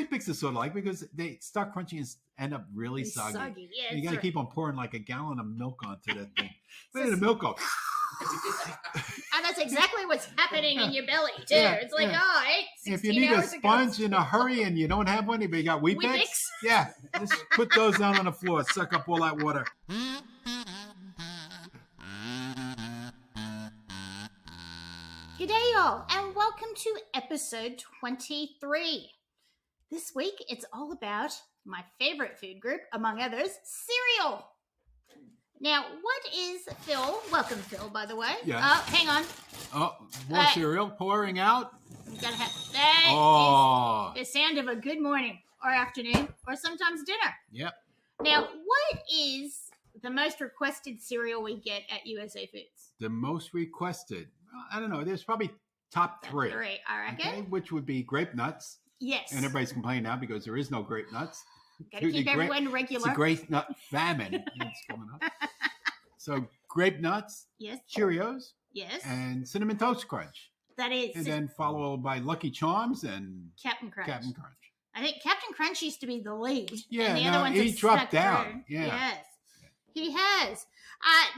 Toothpicks are sort of like because they start crunching and end up really soggy. Yeah, and you got to keep on pouring like a gallon of milk onto that thing. Where So- did the milk go? And that's exactly what's happening in your belly too. Yeah, It's like, yeah. oh, I ate 16 If you need a hours ago. sponge in a hurry and you don't have one, but you got Weet-Bix, Weet-Bix? yeah, just put those down on the floor, suck up all that water. Gdayall, and welcome to episode 23. This week, it's all about my favorite food group, among others, cereal. Now, what is Phil? Welcome, Phil, by the way. Yeah. Hang on. Oh, more cereal pouring out. You gotta have that. Oh. Is the sound of a good morning or afternoon or sometimes dinner. Yep. Now, what is the most requested cereal we get at USA Foods? The most requested. I don't know. There's probably top three. Three, I reckon. Okay, which would be grape nuts. Yes. And everybody's complaining now because there is no grape nuts. Gotta keep everyone regular. It's a grape nut famine that's coming up. So grape nuts, Yes. Cheerios, Yes. and Cinnamon Toast Crunch. That is. And then followed by Lucky Charms and Captain Crunch. Captain Crunch. I think Captain Crunch used to be the lead. Yeah, and the no, other ones he have dropped stuck down. through. Yeah. Yes. He has.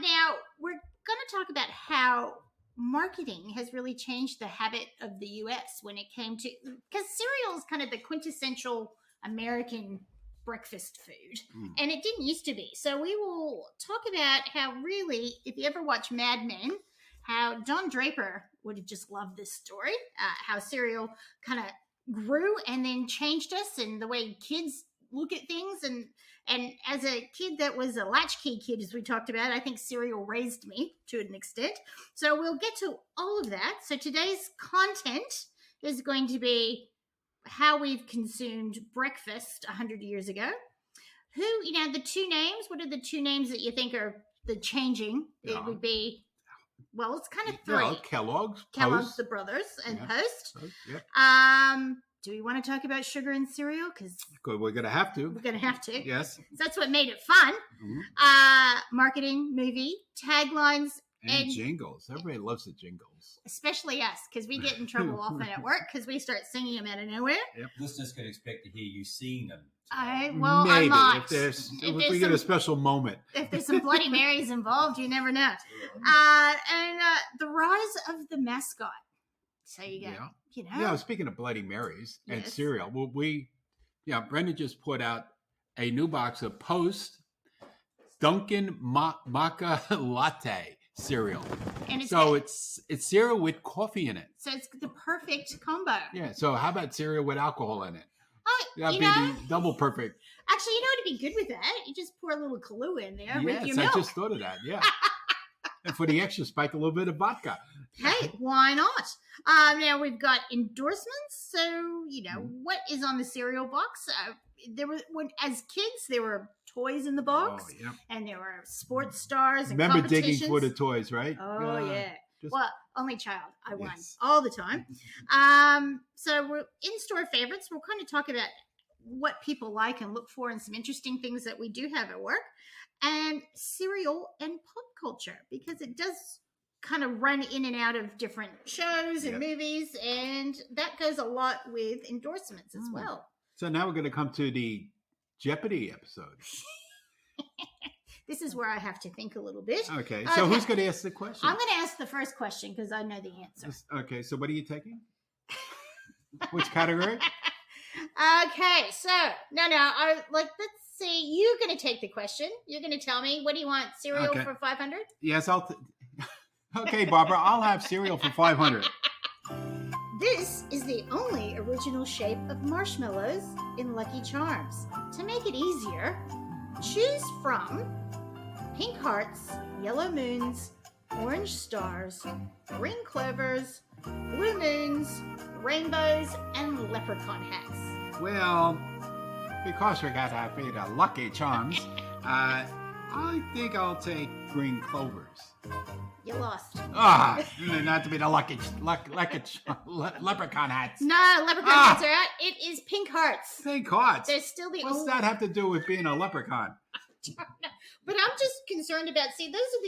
Now, we're going to talk about how marketing has really changed the habit of the U.S. when it came to, because cereal is kind of the quintessential American breakfast food, and it didn't used to be. So we will talk about how really, if you ever watch Mad Men, how Don Draper would have just loved this story, how cereal kind of grew and then changed us and the way kids look at things. And as a kid that was a latchkey kid, as we talked about, I think cereal raised me to an extent. So we'll get to all of that. So today's content is going to be how we've consumed breakfast 100 years ago. Who, the two names, what are the two names that you think are the changing? Yeah. It would be, well, it's kind of three. Yeah, Kellogg's, Kellogg's, Post. the brothers, and Yeah. Post. Yeah. Do we want to talk about sugar and cereal? Because Good, we're going to have to. we're going to have to. Yes. That's what made it fun. Mm-hmm. Marketing, movie, taglines, And jingles. Everybody loves the jingles. especially us, because we get in trouble often at work because we start singing them out of nowhere. Listeners can expect to hear you sing them. I Maybe might. if we get a special moment. If there's some Bloody Marys involved, you never know. And the rise of the mascot. So you go, Yeah, speaking of Bloody Marys and Yes. cereal, Brenda just put out a new box of Post Dunkin Maca Latte cereal. and So it's cereal with coffee in it. so it's the perfect combo. Yeah. So how about cereal with alcohol in it? Oh, That'd be the double perfect. actually, it'd be good with that. You just pour a little Kahlua in there with your Yes, milk. I just thought of that. Yeah. And for the extra spike, a little bit of vodka. Hey, why not? Now we've got endorsements. So what is on the cereal box? As kids, there were toys in the box, Oh, yeah. and there were sports stars and Remember competitions. digging for the toys, right? Oh yeah. Just- Well, only child. I won Yes. all the time. So we're in-store favorites. We'll kind of talk about what people like and look for and some interesting things that we do have at work. And cereal and pop culture, because it does kind of run in and out of different shows and Yep. movies, and that goes a lot with endorsements as well. So now we're going to come to the Jeopardy episode. This is where I have to think a little bit. Okay. So who's going to ask the question? I'm going to ask the first question because I know the answer. Okay. So what are you taking? Which category? Okay, so let's see. You're going to take the question. You're going to tell me, what do you want? Cereal Okay. for 500? Yes, Okay, Barbara, I'll have cereal for 500. This is the only original shape of marshmallows in Lucky Charms. To make it easier, choose from pink hearts, yellow moons, orange stars, green clovers, blue moons, rainbows, and leprechaun hats. Well, because we got to have the Lucky Charms, I think I'll take green clovers. You lost. Not to be the leprechaun hats. No, leprechaun hats are out. It is pink hearts. Pink hearts. They're still the What's only. that have to do with being a leprechaun? But I'm just concerned about. See, those are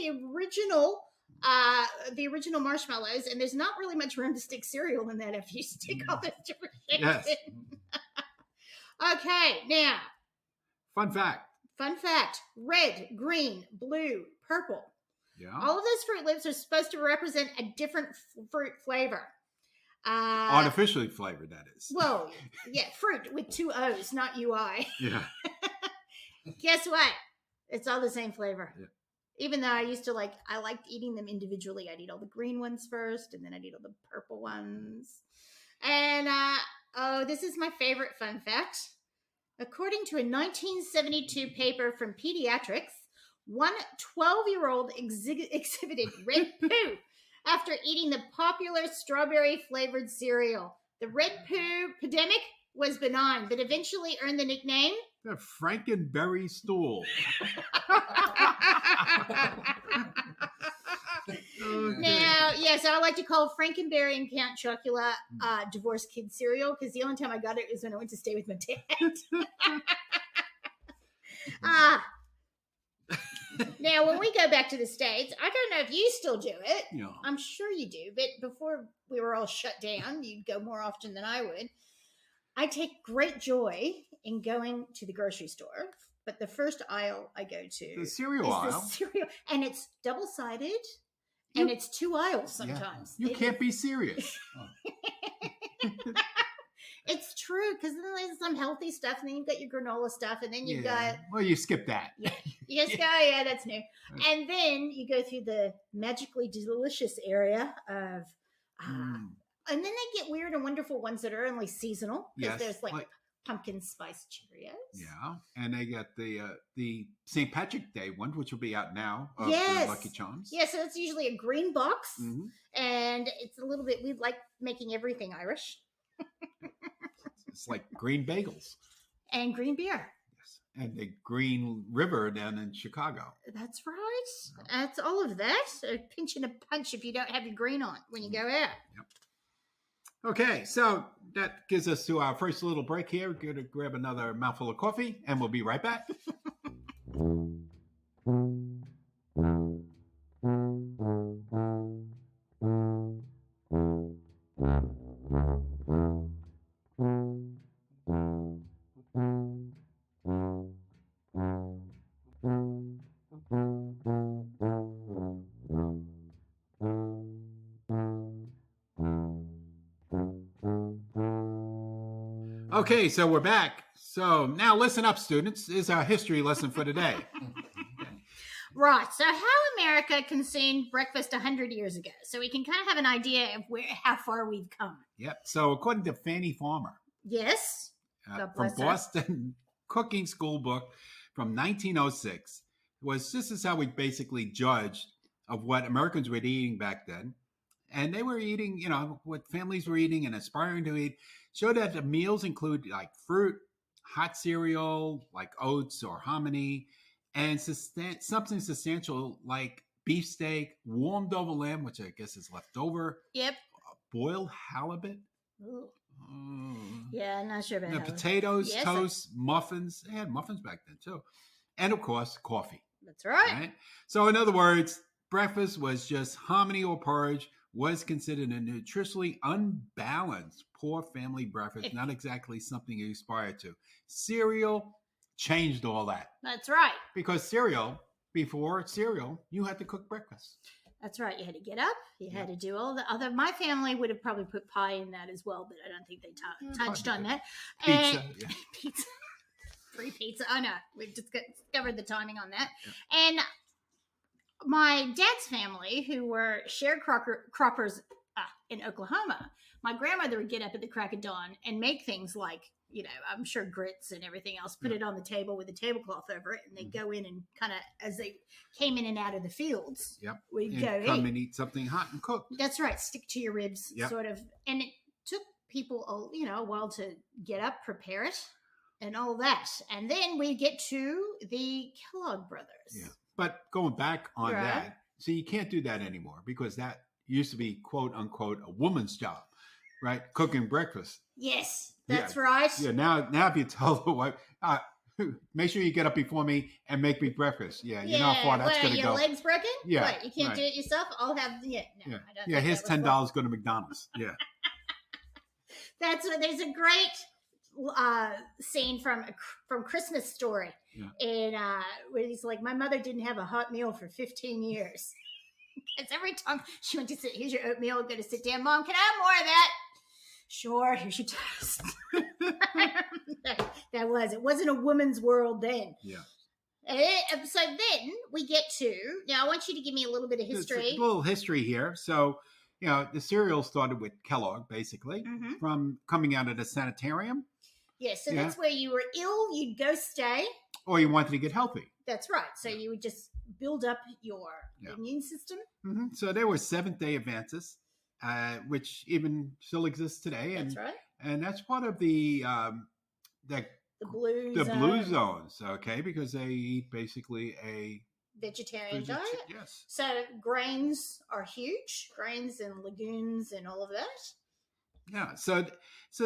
the original marshmallows, and there's not really much room to stick cereal in that if you stick all those different shapes Yes. in. Okay, now, Fun fact. fun fact: red, green, blue, purple. Yeah. All of those Fruit Loops are supposed to represent a different fruit flavor. Artificially flavored, that is. Well, yeah, fruit with 2 O's, not UI. Yeah. Guess what? It's all the same flavor. Yeah. Even though I liked eating them individually. I'd eat all the green ones first, and then I'd eat all the purple ones. And, this is my favorite fun fact. According to a 1972 paper from Pediatrics, one 12-year-old exhibited red poo after eating the popular strawberry-flavored cereal. The red poo epidemic was benign, but eventually earned the nickname The Frankenberry stool. Now, yes, I like to call Frankenberry and Count Chocula divorced kid cereal because the only time I got it was when I went to stay with my dad. Now, when we go back to the States, I don't know if you still do it. Yeah. I'm sure you do, but before we were all shut down, you'd go more often than I would. I take great joy in going to the grocery store, but the first aisle I go to The cereal is aisle. the cereal, and it's double-sided, and it's 2 aisles sometimes. You can't be serious. It's true, because then there's some healthy stuff, and then you've got your granola stuff, and then you've got... Well, you skip that. You just go, yeah, that's new. And then you go through the magically delicious area of... and then they get weird and wonderful ones that are only seasonal, because there's like pumpkin spice Cheerios. Yeah, and they got the St. Patrick Day one, which will be out now. Of Yes. the Lucky Charms. Yeah, so it's usually a green box, Mhm. and it's a little bit... We like making everything Irish. It's like green bagels. And green beer. Yes, and the Green River down in Chicago. That's right. That's all of that. A pinch and a punch if you don't have your green on when you go out. Okay, so that gives us to our first little break here. We're going to grab another mouthful of coffee, and we'll be right back. Okay, so we're back. So now listen up, students. This is our history lesson for today. Right. So how America consumed breakfast 100 years ago. So we can kind of have an idea of how far we've come. Yep. So according to Fannie Farmer, Yes. God from bless her. Boston Cooking School Book from 1906, this is how we basically judged of what Americans were eating back then. And they were eating, what families were eating and aspiring to eat. Showed that the meals include like fruit, hot cereal, like oats or hominy, and something substantial like beefsteak, warmed over lamb, which I guess is left over. Yep. Boiled halibut. Ooh. Yeah, I'm not sure about that. Potatoes, Yes, toast, muffins. They had muffins back then too. And of course, coffee. That's right. Right? So in other words, breakfast was just hominy or porridge, was considered a nutritionally unbalanced, poor family breakfast, not exactly something you aspire to. Cereal changed all that. That's right. Because before cereal, you had to cook breakfast. That's right. You had to get up. You had to do all the other... My family would have probably put pie in that as well, but I don't think they touched on that. Pizza. Pizza. Free pizza. Oh, no. We've just discovered the timing on that. Yeah. And my dad's family, who were sharecroppers in Oklahoma, my grandmother would get up at the crack of dawn and make things like, I'm sure grits and everything else, put it on the table with a tablecloth over it, and they'd go in and kind of, as they came in and out of the fields, we'd go come and eat something hot and cook. That's right. Stick to your ribs, sort of. And it took people, a while to get up, prepare it, and all that. And then we get to the Kellogg brothers. Yeah. But going back on that, so you can't do that anymore because that used to be, quote unquote, a woman's job, right? Cooking breakfast. Yes, that's right. Yeah. Now if you tell the wife, make sure you get up before me and make me breakfast. Yeah. You know how far that's going to go. Your legs broken? Yeah. What, you can't do it yourself? I'll have, no, I don't. Yeah. Here's $10 go to McDonald's. Yeah. There's a great scene from Christmas Story, and where he's like, "My mother didn't have a hot meal for 15 years." Because every time she went to sit, here's your oatmeal, go to sit down, Mom, can I have more of that? Sure, here's your toast. It wasn't a woman's world then. Yeah. So then we get to, now I want you to give me a little bit of history. A little history here. So, the cereal started with Kellogg, basically, from coming out of the sanitarium. Yes, so that's where you were ill, you'd go stay. Or you wanted to get healthy. That's right. So you would just build up your immune system. Mm-hmm. So there were Seventh-day Adventists, which even still exists today. That's right. And that's part of the blue zones, okay, because they eat basically a vegetarian diet. Yes. So grains are huge, grains and legumes and all of that. Yeah. So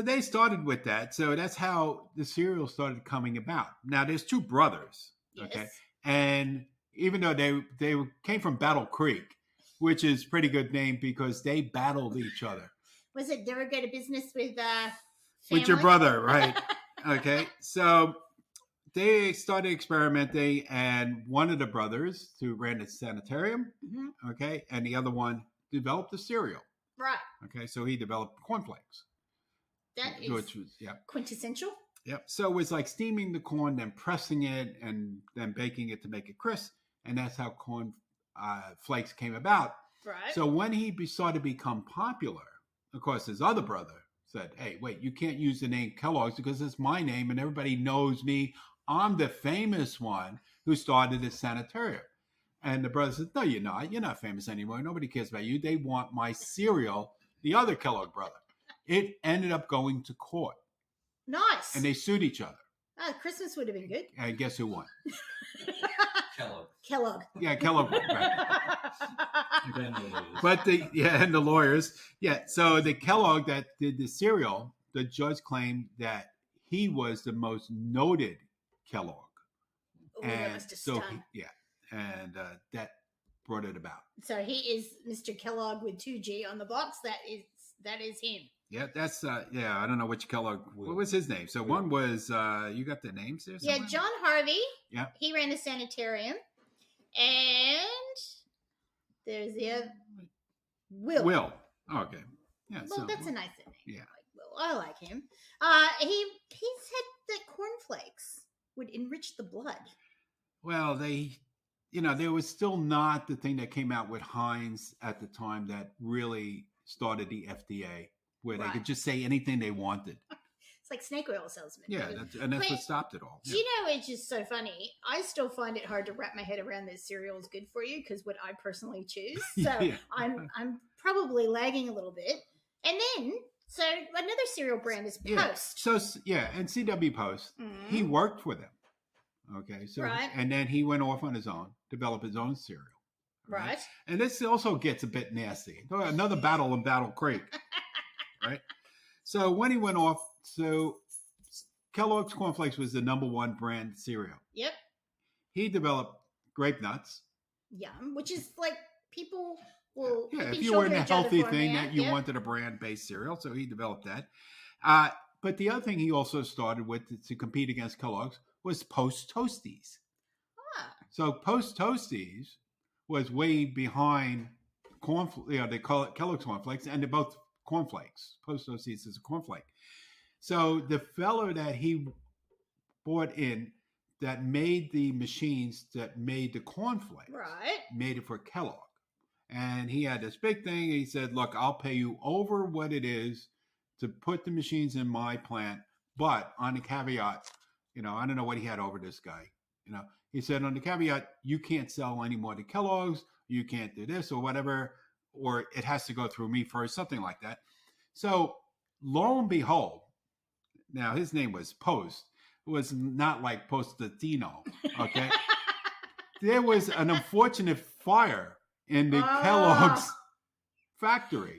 they started with that. So that's how the cereal started coming about. Now there's two brothers, okay, and even though they came from Battle Creek, which is a pretty good name because they battled each other. Was it never go to business with your brother, right? Okay, so they started experimenting, and one of the brothers who ran the sanitarium, okay, and the other one developed the cereal. Right. Okay, so he developed cornflakes. That is which was quintessential. Yep. So it was like steaming the corn, then pressing it, and then baking it to make it crisp, and that's how corn flakes came about. Right. So when he started to become popular, of course, his other brother said, "Hey, wait, you can't use the name Kellogg's because it's my name and everybody knows me. I'm the famous one who started the sanitarium." And the brother said, "No, you're not. You're not famous anymore. Nobody cares about you. They want my cereal," the other Kellogg brother. It ended up going to court. Nice. And they sued each other. Oh, Christmas would have been good. And guess who won? Kellogg. Yeah, Kellogg. Right. But and the lawyers. Yeah, so the Kellogg that did the cereal, the judge claimed that he was the most noted Kellogg. Oh, that must have stung. And that brought it about. So he is Mr. Kellogg with 2G on the box. That is him. Yeah, that's I don't know which Kellogg. What was his name? So one was you got the names there? Somewhere? Yeah, John Harvey. Yeah, he ran the sanitarium, and there's the other Will. Will. Oh, okay. Yeah. Well, that's a nice name. Yeah. I like him. He said that cornflakes would enrich the blood. Well, there was still not the thing that came out with Heinz at the time that really started the FDA, where they could just say anything they wanted. It's like snake oil salesman. Yeah, that's what stopped it all. Do you know, it's just so funny. I still find it hard to wrap my head around that cereal is good for you because what I personally choose. So I'm probably lagging a little bit. And then, so another cereal brand is Post. So and CW Post, he worked for them. Okay, so and then he went off on his own, developed his own cereal. Right. And this also gets a bit nasty. Another battle in Battle Creek. Right. So when he went off, Kellogg's Cornflakes was the #1 brand cereal. Yep. He developed Grape Nuts. Yum, which is like people will. Yeah, if you were in a healthy thing that you wanted a brand-based cereal, so he developed that. But the other thing he also started with to compete against Kellogg's was Post Toasties. So Post Toasties was way behind they call it Kellogg's Cornflakes, and they're both cornflakes. Post Toasties is a cornflake. So the fellow that he brought in that made the machines that made the cornflakes, made it for Kellogg. And he had this big thing. He said, "Look, I'll pay you over what it is to put the machines in my plant, but on the caveat, I don't know what he had over this guy. He said on the caveat, you can't sell any more to Kellogg's, you can't do this or whatever, or it has to go through me first, something like that." So lo and behold, now his name was Post. It was not like Postatino, okay? There was an unfortunate fire in the Kellogg's factory.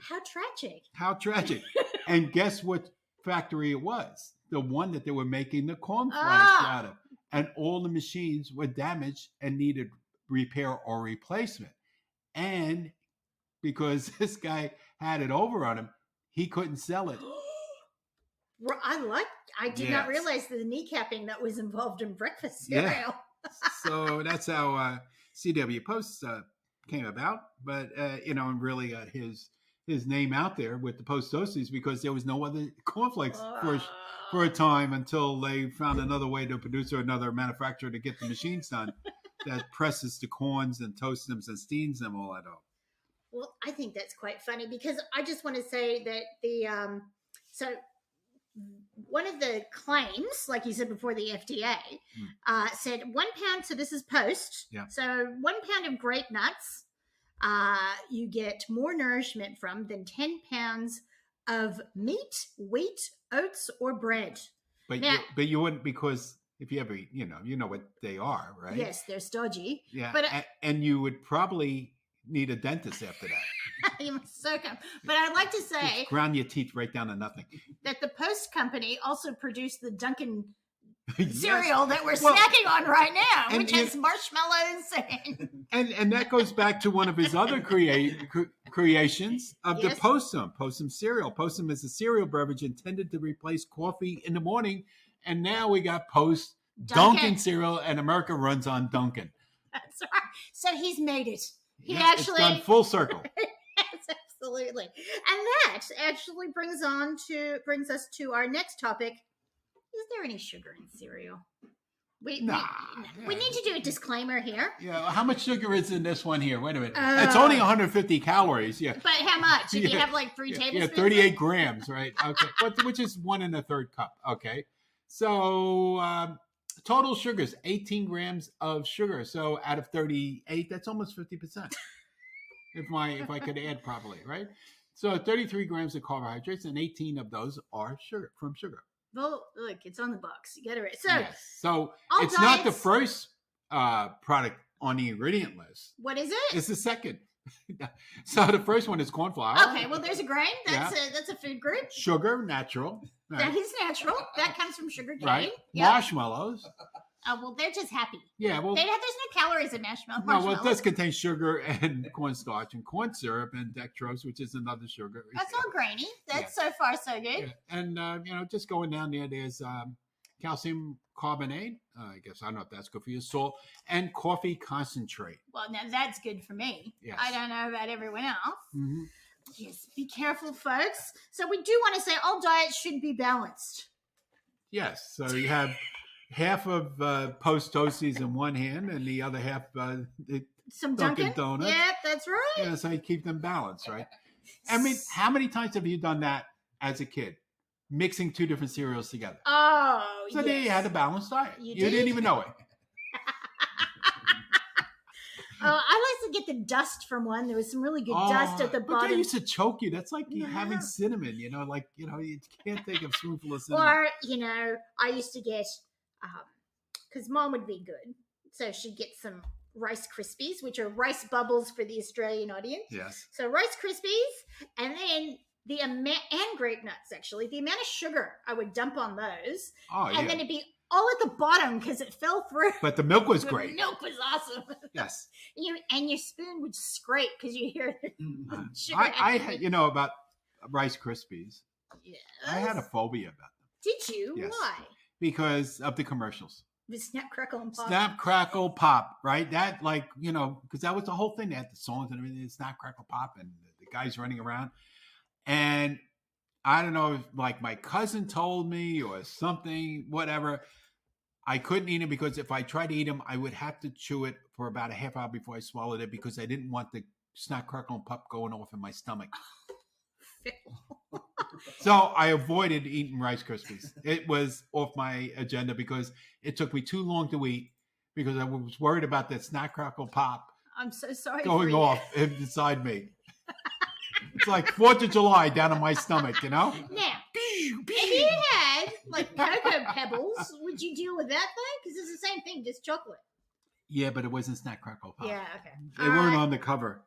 How tragic. And guess what factory it was? The one that they were making the cornflakes out of. And all the machines were damaged and needed repair or replacement. And because this guy had it over on him, he couldn't sell it. I did not realize the kneecapping that was involved in breakfast cereal. Yeah. So that's how CW Post came about. But, and really got his name out there with the Post Toasties because there was no other cornflakes for a time until they found another way to produce or another manufacturer to get the machines done that presses the corns and toasts them and steams them all at all. Well, I think that's quite funny because I just want to say that so one of the claims, like you said before, the FDA said 1 pound. So this is Post. Yeah. So 1 pound of grape nuts, you get more nourishment from than 10 pounds of meat, wheat, oats, or bread. But you wouldn't, because if you ever, you know what they are, right? Yes, they're stodgy. Yeah. But and you would probably need a dentist after that. You must soak them. But I'd like to say, just ground your teeth right down to nothing. That the Post Company also produced the Dunkin Yes. cereal that we're snacking on right now, which has marshmallows and that goes back to one of his other creations of the Postum cereal. Postum is a cereal beverage intended to replace coffee in the morning, and now we got Post Dunkin Cereal, and America runs on Dunkin. That's right. So he's made it. It's done full circle. Yes, absolutely. And that actually brings us to our next topic. Is there any sugar in cereal? We need to do a disclaimer here. Yeah, how much sugar is in this one here? Wait a minute. It's only 150 calories. Yeah. But how much? If you have like 3 tablespoons? Yeah, 38 grams, right? Okay. Which is 1 1/3 cup. Okay. So total sugar is 18 grams of sugar. So out of 38, that's almost 50%. If I could add properly, right? So 33 grams of carbohydrates, and 18 of those are from sugar. Well, look, it's on the box. You get it right. So, yes. So it's not the first product on the ingredient list. What is it? It's the second. So the first one is corn flour. Okay, well, there's a grain. That's a food group. Sugar, natural. Right. That is natural. That comes from sugar cane. Right. Yep. Marshmallows. Oh, well, they're just happy. Yeah, well, there's no calories in marshmallows. No, well, it does contain sugar and cornstarch and corn syrup and dextrose, which is another sugar. That's all grainy. That's so far so good. Yeah. And just going down there's calcium carbonate. I guess I don't know if that's good for you. Salt and coffee concentrate. Well, now that's good for me. Yes. I don't know about everyone else. Mm-hmm. Yes, be careful, folks. So we do want to say all diets should be balanced. Yes. So you have half of Post Toasties in one hand, and the other half some Dunkin' Donuts. Yeah, that's right. Yeah, so you keep them balanced, right? I mean, how many times have you done that as a kid? Mixing 2 different cereals together. Oh, so there you had a balanced diet. You didn't even know it. I like to get the dust from one. There was some really good dust at the bottom. But that used to choke you. That's like having cinnamon, you can't take a spoonful of cinnamon. Or, I used to get, because Mom would be good. So she'd get some Rice Krispies, which are rice bubbles for the Australian audience. Yes. So Rice Krispies, and then and grape nuts, actually. The amount of sugar I would dump on those. Oh, and then it'd be all at the bottom because it fell through. But the milk was great. The milk was awesome. Yes. And your spoon would scrape because you hear sugar. I had, about Rice Krispies. Yes. I had a phobia about them. Did you? Yes. Why? Because of the commercials. The Snap, Crackle, and Pop. Snap, Crackle, Pop, right? That, because that was the whole thing. They had the songs and everything. Snap, Crackle, Pop, and the guys running around. And I don't know if, my cousin told me or something, whatever. I couldn't eat it because if I tried to eat them, I would have to chew it for about a half hour before I swallowed it because I didn't want the Snap, Crackle, and Pop going off in my stomach. So I avoided eating Rice Krispies. It was off my agenda because it took me too long to eat because I was worried about that Snap, Crackle, Pop. I'm so sorry. Going off inside me. It's like 4th of July down in my stomach, Now, if you had Cocoa Pebbles, would you deal with that though? Because it's the same thing, just chocolate. Yeah, but it wasn't Snap, Crackle, Pop. Yeah, okay. They weren't on the cover.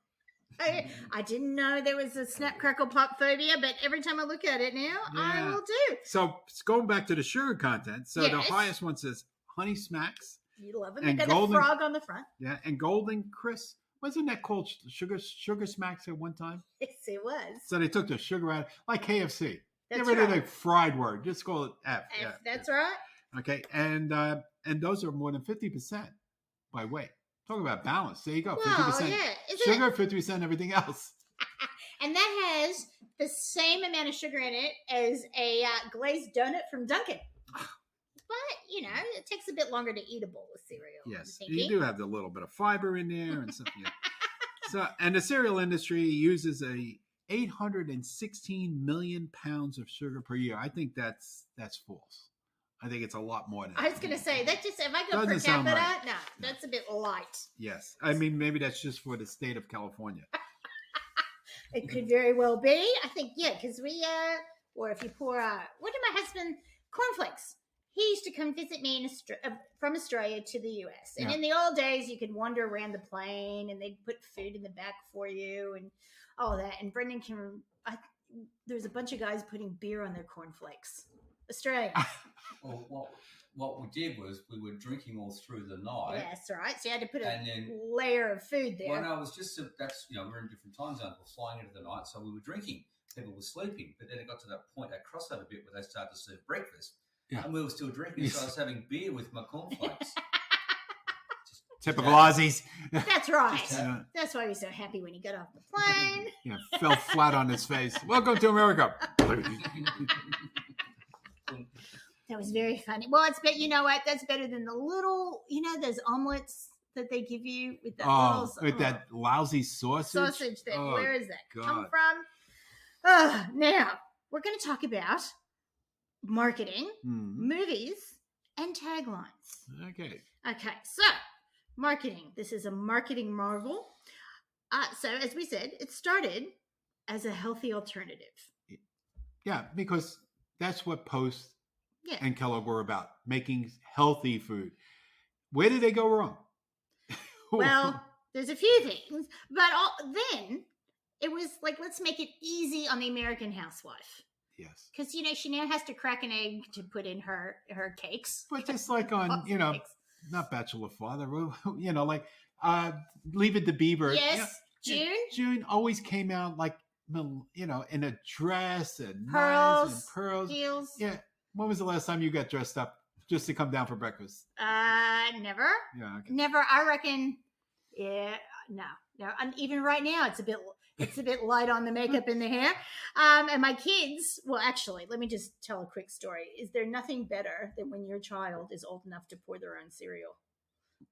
I didn't know there was a Snap, Crackle, Pop phobia, but every time I look at it now, I will do. So going back to the sugar content, so the highest one says Honey Smacks. You love them. They got the frog on the front. Yeah, and Golden Crisp. Wasn't that called Sugar Smacks at one time? Yes, it was. So they took the sugar out, like KFC. Get rid of the fried word. Just call it F. F, Yeah. that's right. Okay, and those are more than 50% by weight. Talk about balance. There you go. Well, 50% yeah. sugar, 50% everything else. And that has the same amount of sugar in it as a glazed donut from Dunkin. But, it takes a bit longer to eat a bowl of cereal. Yes, you do have the little bit of fiber in there and stuff. Yeah. So, and the cereal industry uses 816 million pounds of sugar per year. I think that's false. I think it's a lot more than that. I was going to say, that just, if I go per capita, right. No, that's a bit light. Yes. I mean, maybe that's just for the state of California. It could very well be. I think, yeah, because or if you pour, what did my husband, cornflakes. He used to come visit me from Australia to the US. And in the old days, you could wander around the plane and they'd put food in the back for you and all that. And Brendan there's a bunch of guys putting beer on their cornflakes. Australia. Well, what we did was we were drinking all through the night. Yeah, that's right. So you had to put a layer of food there. Well, no, it was just we're in different time zones. We're flying into the night, so we were drinking. People were sleeping, but then it got to that point, that crossover bit where they started to serve breakfast. Yeah. And we were still drinking, so I was having beer with my cornflakes. Typical Aussies. That's right. That's why he was so happy when he got off the plane. Yeah, fell flat on his face. Welcome to America. That was very funny. Well, you know what? That's better than the little, those omelets that they give you with that that lousy sausage. Where does that come from? Now we're going to talk about marketing, movies, and taglines. Okay. So marketing. This is a marketing marvel. So as we said, it started as a healthy alternative. Yeah, because that's what Post and Kellogg were about, making healthy food. Where did they go wrong? Well, there's a few things, but then it was like, let's make it easy on the American housewife. Yes. Because, she now has to crack an egg to put in her cakes. But just like on, not Bachelor Father, Leave It to Beaver. Yes, June always came out like, in a dress and pearls, heels. Yeah. When was the last time you got dressed up just to come down for breakfast? Never. Yeah. Okay. Never. I reckon. Yeah. No. And even right now, it's a bit light on the makeup and the hair. And my kids. Well, actually, let me just tell a quick story. Is there nothing better than when your child is old enough to pour their own cereal?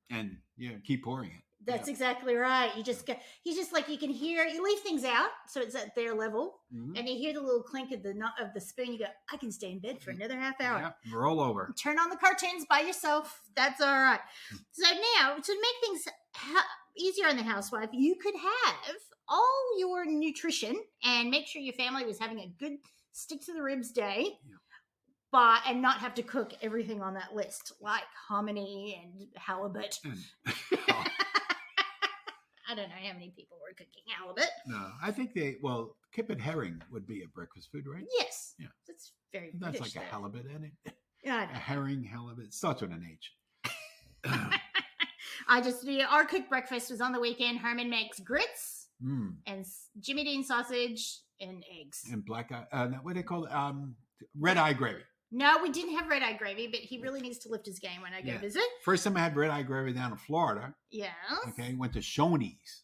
And keep pouring it. That's exactly right. You can hear, you leave things out so it's at their level, and you hear the little clink of the spoon. You go, I can stay in bed for another half hour. Yeah, roll over. Turn on the cartoons by yourself. That's all right. So now, to make things easier on the housewife, you could have all your nutrition and make sure your family was having a good stick to the ribs day. Yeah. And not have to cook everything on that list, like hominy and halibut. I don't know how many people were cooking halibut. No, I think kip and herring would be a breakfast food, right? Yes. Yeah. That's very British. That's like a halibut, isn't it? Yeah. A herring, halibut. It starts with an H. Our cooked breakfast was on the weekend. Herman makes grits and Jimmy Dean sausage and eggs. And black eye, what do they call it? Red eye gravy. No, we didn't have red eye gravy, but he really needs to lift his game when I go visit. First time I had red eye gravy down in Florida. Yes. Okay, went to Shoney's.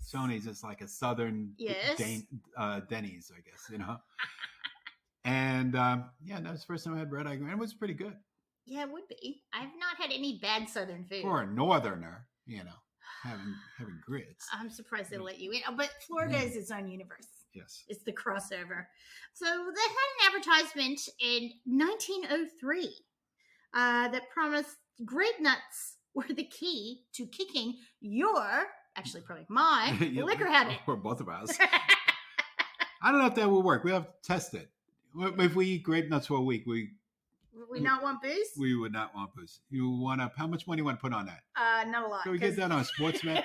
Shoney's is like a southern Denny's, I guess, And that was the first time I had red eye gravy. It was pretty good. Yeah, it would be. I've not had any bad southern food. For a northerner, having grits. I'm surprised they let you in. Oh, but Florida is its own universe. Yes. It's the crossover. So they had an advertisement in 1903 that promised grape nuts were the key to kicking probably my liquor habit. Or both of us. I don't know if that will work. We have to test it. If we eat grape nuts for a week, we not want booze? We would not want booze. How much money you want to put on that? Not a lot. Can we get that on Sportsman?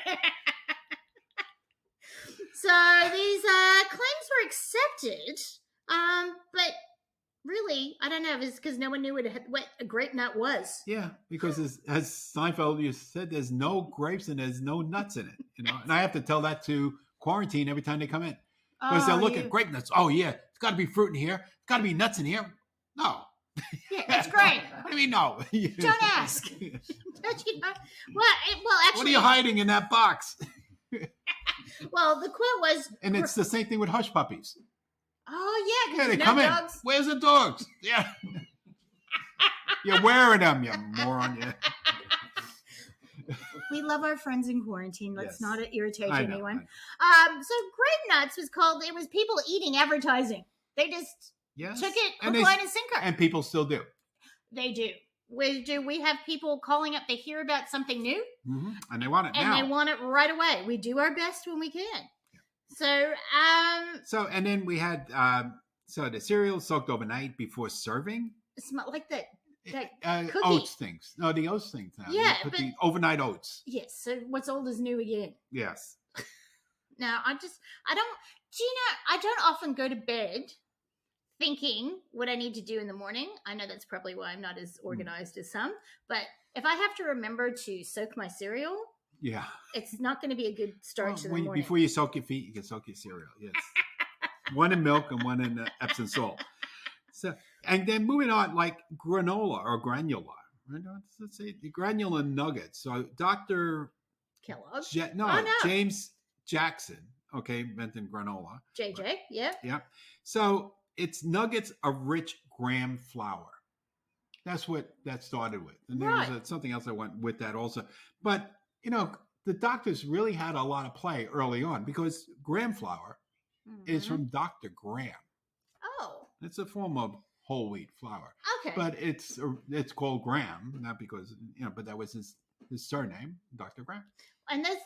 So these claims were accepted, but really, I don't know if it's because no one knew what a grape nut was. Yeah, because as Seinfeld you said, there's no grapes and there's no nuts in it. And I have to tell that to quarantine every time they come in. Because they'll look at grape nuts. Oh, yeah, it's got to be fruit in here. Got to be nuts in here. No. Yeah, it's great. What do you mean no? Don't ask. Don't you know? Well, actually, what are you hiding in that box? Well, the quote was, and it's the same thing with hush puppies. Oh yeah, Yeah, they no come dogs. in. Where's the dogs? Yeah. You're wearing them, you moron. Yeah. We love our friends in quarantine. Let's not irritate anyone. So Grape Nuts was called, it was people eating advertising. They just took it hook, line, and sinker. And people still do. They do. We have people calling up, they hear about something new. Mm-hmm. And they want it now. And they want it right away. We do our best when we can. Yeah. So, and then we had, so the cereal soaked overnight before serving. It smelled like that cookie. Oats things. No, the oats things now. Yeah, but the overnight oats. Yes. So what's old is new again. Yes. Now I don't often go to bed thinking what I need to do in the morning. I know that's probably why I'm not as organized as some. But if I have to remember to soak my cereal, it's not going to be a good start to the morning. Before you soak your feet, you can soak your cereal. Yes. One in milk and one in Epsom salt. So, and then moving on, like granola or granular. Right? Let's say the granular nuggets. So Dr. Kellogg? James Jackson, invented granola. JJ, yeah. Yeah. So it's nuggets of rich graham flour. That's what that started with. And there was something else that went with that also. But, the doctors really had a lot of play early on because graham flour is from Dr. Graham. Oh. It's a form of whole wheat flour. Okay. But it's called Graham, not because, but that was his surname, Dr. Graham. And that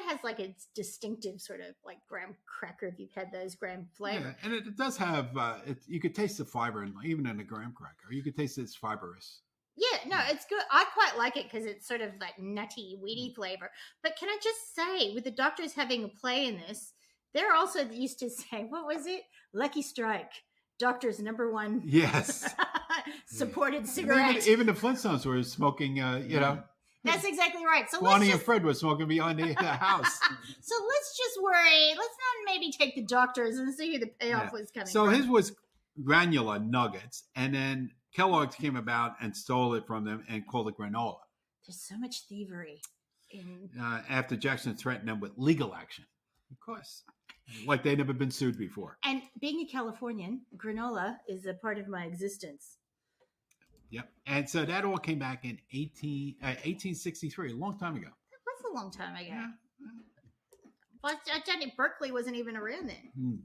has like its distinctive sort of like graham cracker if you've had those graham flavor. Yeah, and it does have, you could taste the fiber even in a graham cracker. You could taste it's fibrous. Yeah, no, it's good. I quite like it because it's sort of like nutty, weedy flavor. But can I just say, with the doctors having a play in this, they're also used to say, what was it? Lucky Strike. Doctor's number one supported cigarette. Even the Flintstones were smoking, That's exactly right. So Bonnie and Fred were smoking behind the house. So let's just worry. Let's not maybe take the doctors and see who the payoff was coming So from. his was granular nuggets, and then Kellogg's came about and stole it from them and called it granola. There's so much thievery. After Jackson threatened them with legal action. Of course. Like they'd never been sued before. And being a Californian, granola is a part of my existence. Yep. And so that all came back in 1863, a long time ago. That was a long time ago. Yeah. But I tell you, Berkeley wasn't even around then.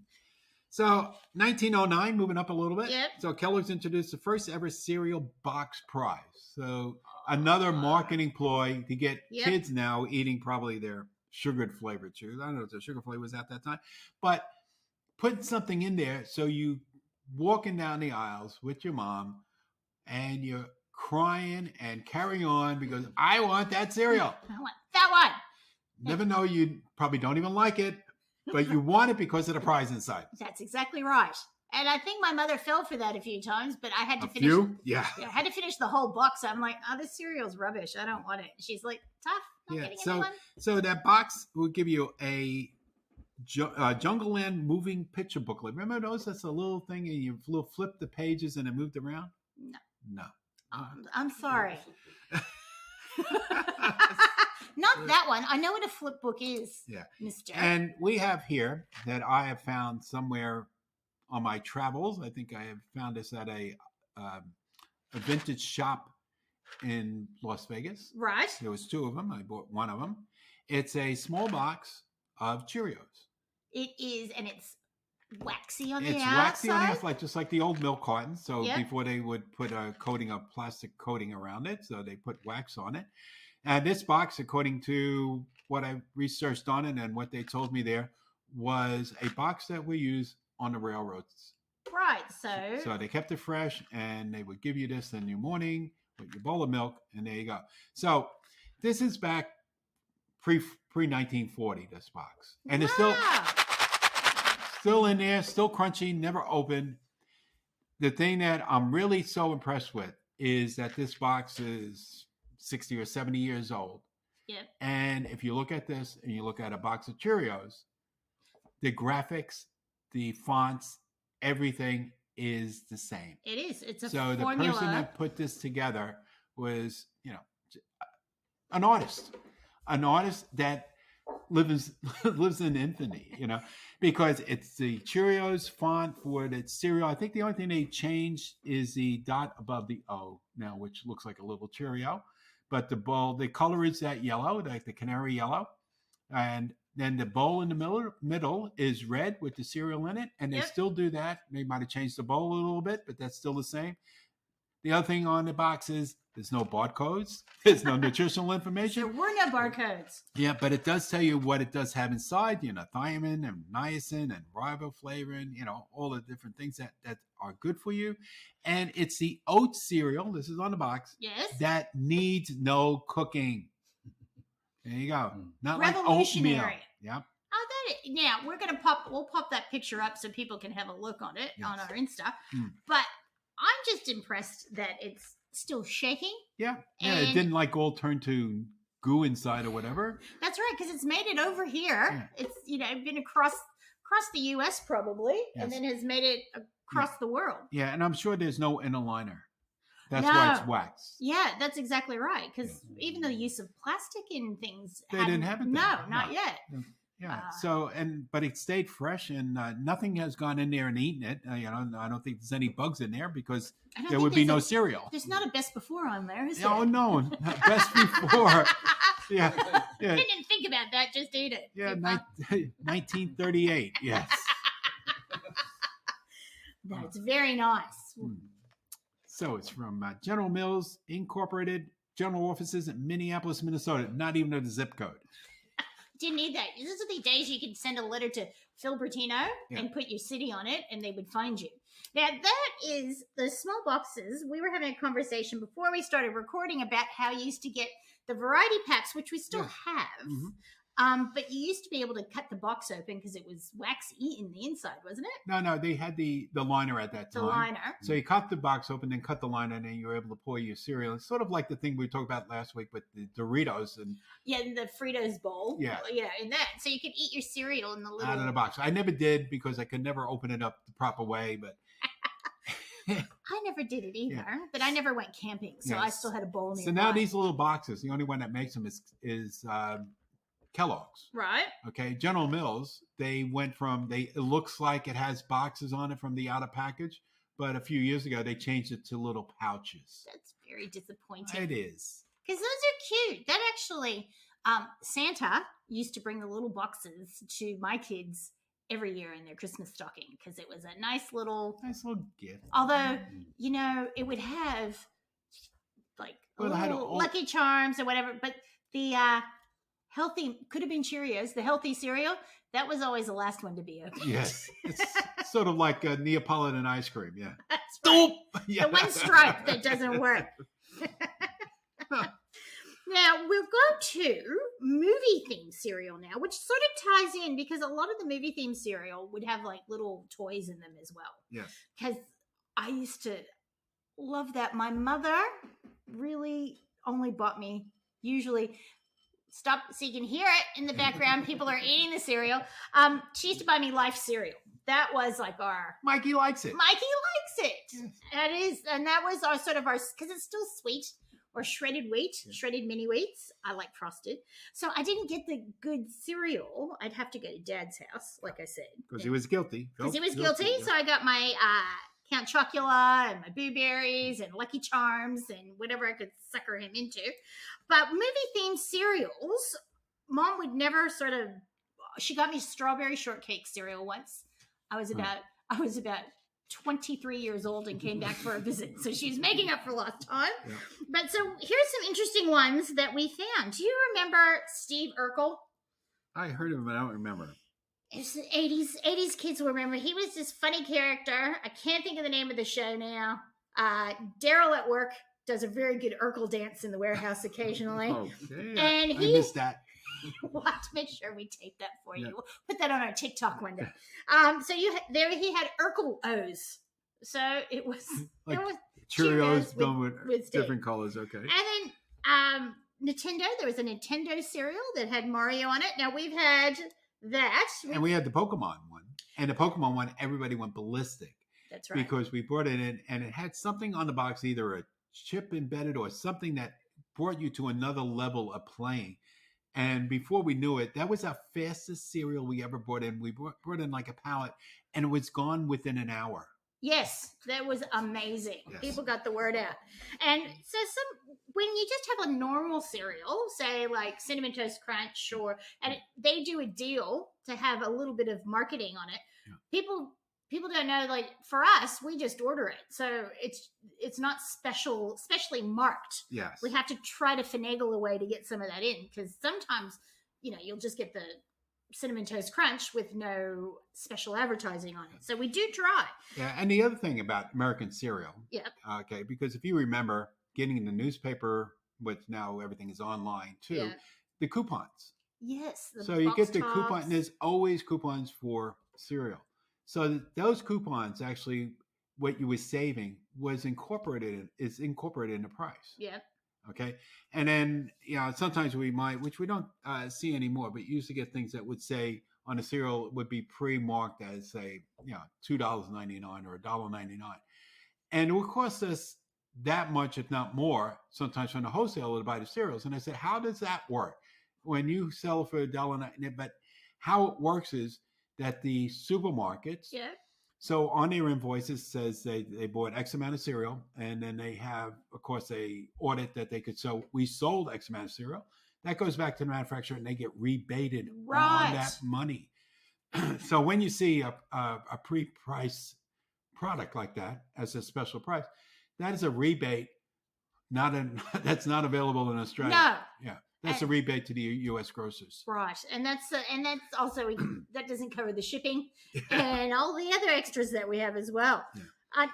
So 1909, moving up a little bit. Yep. So Kellogg's introduced the first ever cereal box prize. So another marketing ploy to get kids now eating probably their sugared flavored chews. I don't know if the sugar flavor was at that time, but put something in there so you walking down the aisles with your mom and you're crying and carrying on because I want that cereal. I want that one. Never know, you probably don't even like it, but you want it because of the prize inside. That's exactly right. And I think my mother fell for that a few times, but I had to finish. Yeah. I had to finish the whole box. I'm like, this cereal's rubbish. I don't want it. She's like, tough. Not getting anyone. So that box will give you a Jungle Land moving picture booklet. Remember those? That's a little thing, and you flip the pages and it moved around. No. I'm sorry. Not that one. I know what a flip book is. Yeah, Mister. And we have here that I have found somewhere on my travels. I think I have found this at a vintage shop in Las Vegas. Right. There was two of them. I bought one of them. It's a small box of Cheerios. It is, and it's waxy on the outside. It's waxy on the outside, just like the old milk cartons. So before they would put a plastic coating around it, so they put wax on it. And this box, according to what I researched on it and what they told me there, was a box that we use on the railroads. Right. So they kept it fresh, and they would give you this in your morning with your bowl of milk, and there you go. So this is back pre 1940. This box, and it's still in there, still crunchy, never opened. The thing that I'm really so impressed with is that this box is 60 or 70 years old. Yep. And if you look at this and you look at a box of Cheerios, the graphics, the fonts, everything is the same. It is. It's a so formula. The person that put this together was, an artist that lives in infamy, because it's the Cheerios font for the cereal. I think the only thing they changed is the dot above the O now, which looks like a little Cheerio. But the color is that yellow, like the canary yellow. And then the bowl in the middle is red with the cereal in it. And they still do that. They might have changed the bowl a little bit, but that's still the same. The other thing on the box is there's no barcodes. There's no nutritional information. There were no barcodes. Yeah, but it does tell you what it does have inside, thiamine and niacin and riboflavin, all the different things that are good for you. And it's the oat cereal, this is on the box, that needs no cooking. There you go. Not like oatmeal. Yeah. Now we'll pop that picture up so people can have a look on it on our Insta. But I'm just impressed that it's still shaking. Yeah. It didn't all turn to goo inside or whatever. That's right, because it's made it over here. Yeah. It's been across the U.S. probably, and then has made it across the world. Yeah, and I'm sure there's no inner liner. That's why it's wax. Yeah, that's exactly right. Because even the use of plastic in things, they didn't have it. No, not yet. Yeah. But it stayed fresh, and nothing has gone in there and eaten it. I don't think there's any bugs in there because there would be no cereal. There's not a best before on there, is there? Oh no, not best before. Yeah. I didn't think about that. Just eat it. Yeah, 1938. Yes. That's very nice. So it's from General Mills Incorporated, general offices in Minneapolis, Minnesota. Not even a zip code. Didn't need that. This are the days you could send a letter to Phil Bertino and put your city on it, and they would find you. Now, that is the small boxes. We were having a conversation before we started recording about how you used to get the variety packs, which we still have. Mm-hmm. But you used to be able to cut the box open because it was waxy in the inside, wasn't it? No, they had the liner at that time. The liner. So you cut the box open, then cut the liner, and then you were able to pour your cereal. It's sort of like the thing we talked about last week with the Doritos and the Fritos bowl. Yeah, in that. So you could eat your cereal in the little out of the box. I never did because I could never open it up the proper way, but. I never did it either, but I never went camping, so I still had a bowl nearby. So now these little boxes, the only one that makes them is Kellogg's. Right. Okay. General Mills, it looks like it has boxes on it from the outer package, but a few years ago they changed it to little pouches. That's very disappointing. It is. Because those are cute. That actually, Santa used to bring the little boxes to my kids every year in their Christmas stocking because it was a nice little gift. Although, it would have Lucky Charms or whatever, but the healthy, could have been Cheerios, the healthy cereal, that was always the last one to be opened. Yes. It's sort of like Neapolitan ice cream. Yeah. That's right. The one stripe that doesn't work. Now, we'll go to movie-themed cereal now, which sort of ties in because a lot of the movie-themed cereal would have little toys in them as well. Yes. Because I used to love that. My mother really only bought me, usually, stop so you can hear it in the background. People are eating the cereal. She used to buy me Life cereal. That was our... Mikey likes it. Mikey likes it. Yes. That is, and that was our because it's still sweet. Or shredded wheat, shredded mini wheats. I like frosted. So I didn't get the good cereal. I'd have to go to Dad's house, like I said. Because he was guilty. Because he was guilty. So I got my Count Chocula and my Boo Berries and Lucky Charms and whatever I could sucker him into. But movie-themed cereals, Mom would never she got me strawberry shortcake cereal once. I was about 23 years old and came back for a visit. So she was making up for lost time. Yeah. But so here's some interesting ones that we found. Do you remember Steve Urkel? I heard of him, but I don't remember. It's the 80s kids will remember. He was this funny character. I can't think of the name of the show now. Daryl at work does a very good Urkel dance in the warehouse occasionally. Okay. And I missed that. We'll have to make sure we tape that for you. We'll put that on our TikTok one day. So he had Urkel O's. So it was Cheerios done with different colors. Okay. And then Nintendo. There was a Nintendo cereal that had Mario on it. Now we've had that. And we had the Pokemon one. And the Pokemon one, everybody went ballistic. That's right. Because we brought it in and it had something on the box, either a chip embedded or something that brought you to another level of playing. And before we knew it, that was our fastest cereal we ever brought in. We brought in like a pallet and it was gone within an hour. Yes, that was amazing. Yes. People got the word out. And so when you just have a normal cereal, say like Cinnamon Toast Crunch, and they do a deal to have a little bit of marketing on it, people don't know, like for us, we just order it. So it's not specially marked. Yes. We have to try to finagle a way to get some of that in, because sometimes, you'll just get the Cinnamon Toast Crunch with no special advertising on it. So we do try. Yeah, and the other thing about American cereal. Yep. Okay, because if you remember getting in the newspaper, which now everything is online too, the coupons. Yes. So you get the coupon, and there's always coupons for cereal. So those coupons, actually, what you were saving is incorporated in the price. Yeah. Okay. And then, sometimes we might, which we don't see anymore, but you used to get things that would say on a cereal would be pre-marked as, say, $2.99 or $1.99. And it would cost us that much, if not more, sometimes from the wholesaler to buy the cereals. And I said, how does that work? When you sell for $1.99, but how it works is that the supermarkets, so on their invoices says they bought X amount of cereal, and then they have, of course, a audit that they could. So we sold X amount of cereal. That goes back to the manufacturer, and they get rebated on that money. So when you see a pre-price product like that as a special price, that is a rebate. That's not available in Australia. No. Yeah. That's a rebate to the U.S. grocers. Right. And that's also, that doesn't cover the shipping and all the other extras that we have as well. Yeah.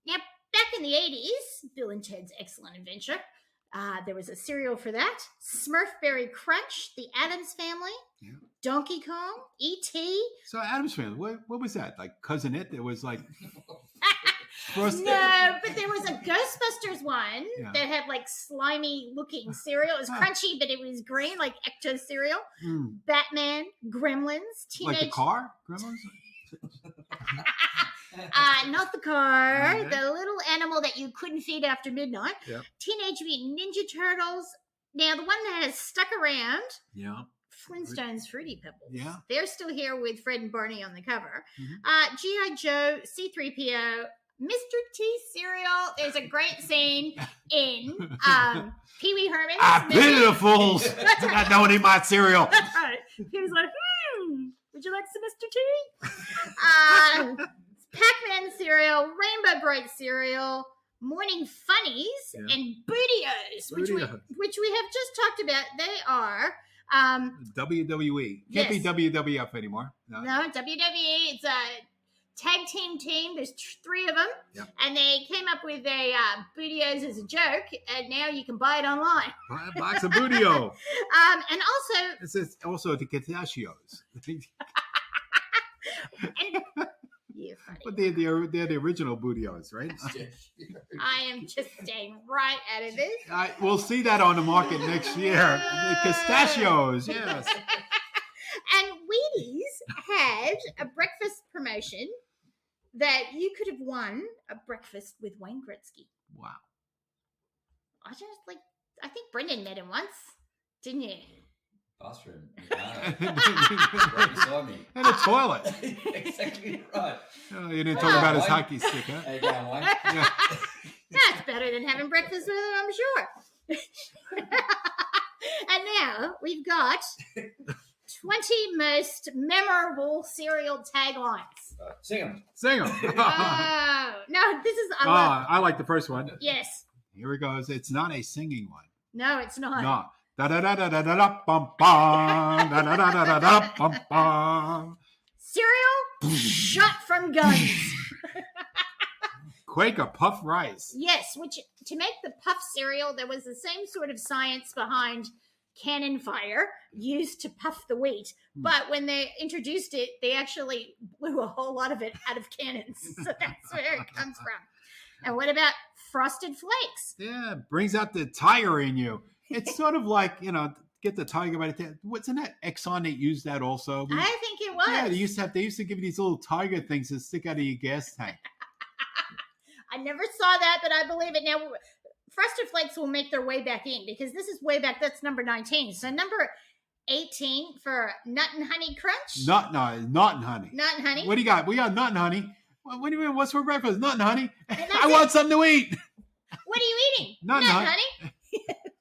Now, back in the 80s, Bill and Ted's Excellent Adventure, there was a cereal for that. Smurfberry Crunch, The Addams Family, Donkey Kong, E.T. So Addams Family, what was that? Like Cousin It? It was like... No, but there was a Ghostbusters one that had like slimy looking cereal. It was crunchy, but it was green, like Ecto cereal. Batman, Gremlins, Like the car? Gremlins? Not the car. The little animal that you couldn't feed after midnight. Yep. Teenage Mutant Ninja Turtles. Now, the one that has stuck around. Yeah. Flintstones Fruity Pebbles. Yeah. They're still here with Fred and Barney on the cover. G.I. Joe, C-3PO, Mr. T cereal. There's a great scene in Pee-wee Herman's movie. Pitiful! Not knowing he bought cereal. That's right. He was like, would you like some Mr. T? Pac-Man cereal, Rainbow Bright cereal, Morning Funnies, and Bootios, which we have just talked about. They are WWE. Can't be WWF anymore. No, WWE. It's a tag team. There's 3 of them, and they came up with a Bootios as a joke, and now you can buy it online. Buy a box of Bootio. And also, this is also the Pistachios. and you're funny. But they're the original Bootios, right? I am just staying right out of this. We'll see that on the market next year. The Pistachios, yes. And Wheaties had a breakfast promotion that you could have won a breakfast with Wayne Gretzky. Wow. I think Brendan met him once, didn't you? Bathroom. Right beside me. And a toilet. Exactly right. Oh, you didn't talk about his hockey stick, huh? How you going, Wayne? Yeah. That's better than having breakfast with him, I'm sure. And now we've got 20 most memorable cereal taglines. Sing them. Oh, no, this is... I like the first one. Yes. Here it goes. It's not a singing one. No, it's not. No. Da da da da da da da bum bum da da da da da da bum bum. Cereal shot from guns. Quaker puff rice. Yes, which to make the puff cereal, there was the same sort of science behind cannon fire used to puff the wheat. But when they introduced it, they actually blew a whole lot of it out of cannons. So that's where it comes from. And what about Frosted Flakes? Yeah, brings out the tiger in you. It's sort of like, get get the tiger by the tail. Wasn't that Exxon that used that also? I think it was. Yeah, they used to give you these little tiger things that stick out of your gas tank. I never saw that, but I believe it. Now, Frosted Flakes will make their way back in because this is way back. That's number 19. So number 18 for Nut and Honey Crunch. Nut and honey. Nut and honey. What do you got? We got nut and honey. What do you mean? What's for breakfast? Nut and honey. I it. want something to eat. What are you eating? Nut and honey.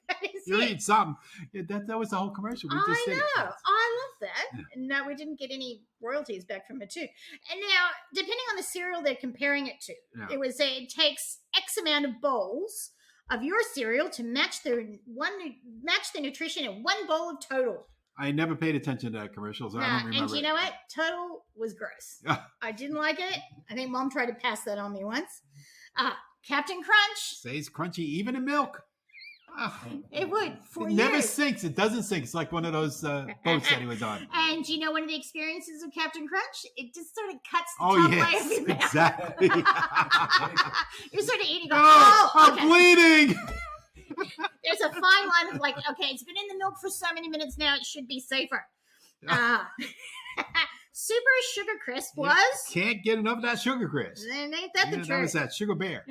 That is You're it. eating something. Yeah, that was the whole commercial. We just I did know. it. I love that. No, we didn't get any royalties back from it too. And now, depending on the cereal they're comparing it to, it takes X amount of bowls of your cereal to match the nutrition in one bowl of total. I never paid attention to that commercial, so I don't remember. And you know what? Total was gross. I didn't like it. I think Mom tried to pass that on me once. Captain Crunch. Stays crunchy even in milk. It would. For it never sinks. It doesn't sink. It's like one of those boats that he was on. And you know one of the experiences of Captain Crunch? It just sort of cuts the top layer of your mouth. Exactly. You're sort of eating. I'm bleeding. There's a fine line of like, okay, it's been in the milk for so many minutes now. It should be safer. Super Sugar Crisp was. Can't get enough of that Sugar Crisp. And ain't that the truth? That was that Sugar Bear.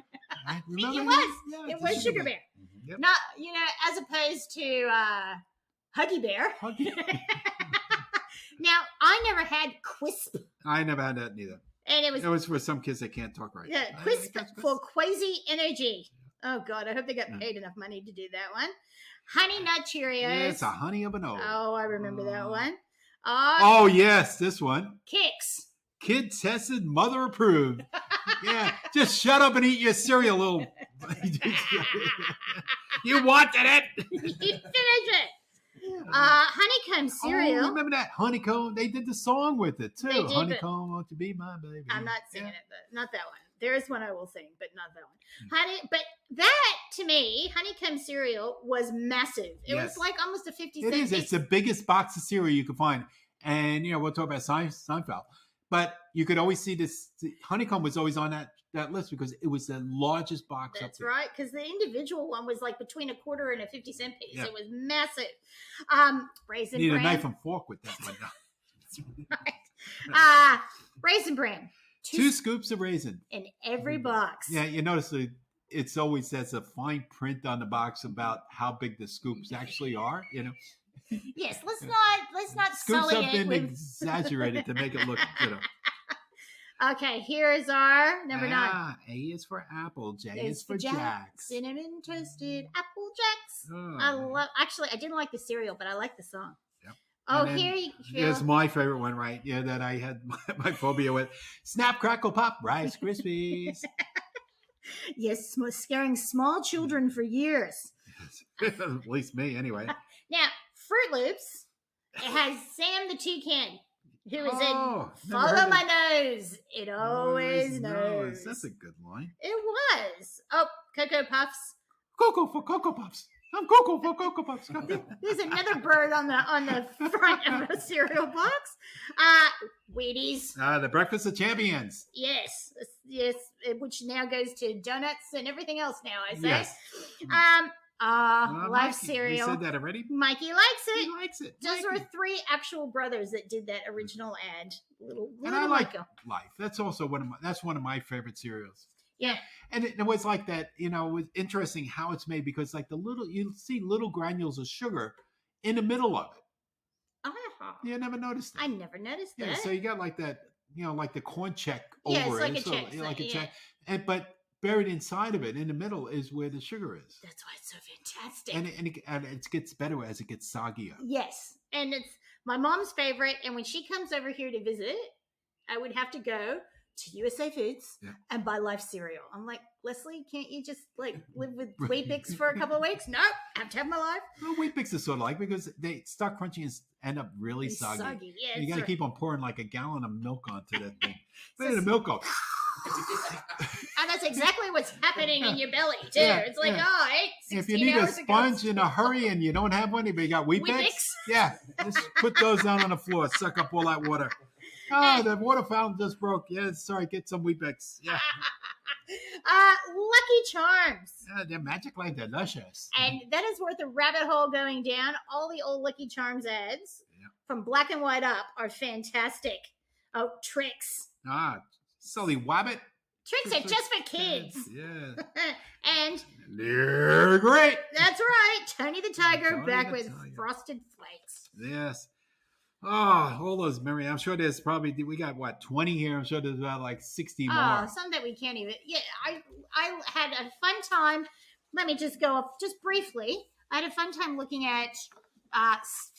It was Sugar Bear. Yep. Not, as opposed to Huggy Bear. Now, I never had Quisp. I never had that neither. And it was for some kids that can't talk right. Yeah, Quisp for Quasi Energy. Oh, God, I hope they got paid enough money to do that one. Honey Nut Cheerios. Yeah, it's a honey of an old. Oh, I remember that one. Oh, yes, this one. Kicks. Kid tested, mother approved. Yeah, just shut up and eat your cereal, little. You wanted it. You finished it. Honeycomb cereal. Oh, remember that honeycomb? They did the song with it too. Did, honeycomb, won't you be my baby? I'm not singing it, but not that one. There is one I will sing, but not that one. But that to me, honeycomb cereal was massive. It was like almost a 50-cent. It is. It's the biggest box of cereal you can find, and we'll talk about Seinfeld. But you could always see this. Honeycomb was always on that list because it was the largest box. That's right, because the individual one was like between a quarter and a 50-cent piece. Yeah. It was massive. Raisin you need Bran. a knife and fork with that one. That's right. Raisin Bran. Two scoops of raisin in every box. Yeah, you notice it's always says a fine print on the box about how big the scoops actually are. Yes, let's not scoops sully have it been with exaggerated to make it look. Okay, here is our number 9. A is for apple. J is for Jacks. Cinnamon toasted Apple Jacks. Oh, I didn't like the cereal, but I like the song. Yep. Oh, here you go. Here's my favorite one, right? Yeah, that I had my phobia with. Snap, crackle, pop, Rice Krispies. Yes, scaring small children for years. At least me, anyway. Now, Fruit Loops, it has Sam the Toucan, who is in Follow My Nose. It always knows. That's a good line. It was. Oh, Cocoa Puffs. Cocoa for Cocoa Puffs. I'm Cocoa for Cocoa Puffs. There's another bird on the front of the cereal box. Wheaties. The Breakfast of Champions. Yes, which now goes to donuts and everything else now, I say. Yes. Life cereal. You said that already? Mikey likes it. He likes it. Those were 3 actual brothers that did that original ad. And I like Life. That's also one of my favorite cereals. Yeah. And it was like that, it was interesting how it's made because like you see little granules of sugar in the middle of it. You never noticed that. I never noticed that. Yeah, so you got like that, like the corn check over it's like it. Like a check. But buried inside of it, in the middle, is where the sugar is. That's why it's so fantastic. And it gets better as it gets soggier. Yes. And it's my mom's favorite. And when she comes over here to visit, I would have to go to USA Foods and buy Life cereal. I'm like, Leslie, can't you just live with Wheat Bix for a couple of weeks? No, I have to have my Life. Well, Wheat Bix is sort of like because they start crunching and end up really soggy. Yeah, and you got to keep on pouring like a gallon of milk onto that thing. But the milk goes. And that's exactly what's happening in your belly too. It's like, if you need a sponge in a hurry and you don't have one, but you got Wheat Bix, just put those down on the floor, suck up all that water. Oh, the water fountain just broke. Yeah, sorry, get some Wheat Bix. Yeah. Lucky Charms. They're magically delicious. And that is worth a rabbit hole going down. All the old Lucky Charms ads from black and white up are fantastic. Oh, tricks. Silly Wabbit. Tricks are just for kids. Yeah. And they're great. That's right. Tony the Tiger back with Frosted Flakes. Yes. Oh, all those memories. I'm sure there's probably, we got what, 20 here? I'm sure there's about like 60 more. Oh, some that we can't even. Yeah, I had a fun time. Let me just go up just briefly. I had a fun time looking at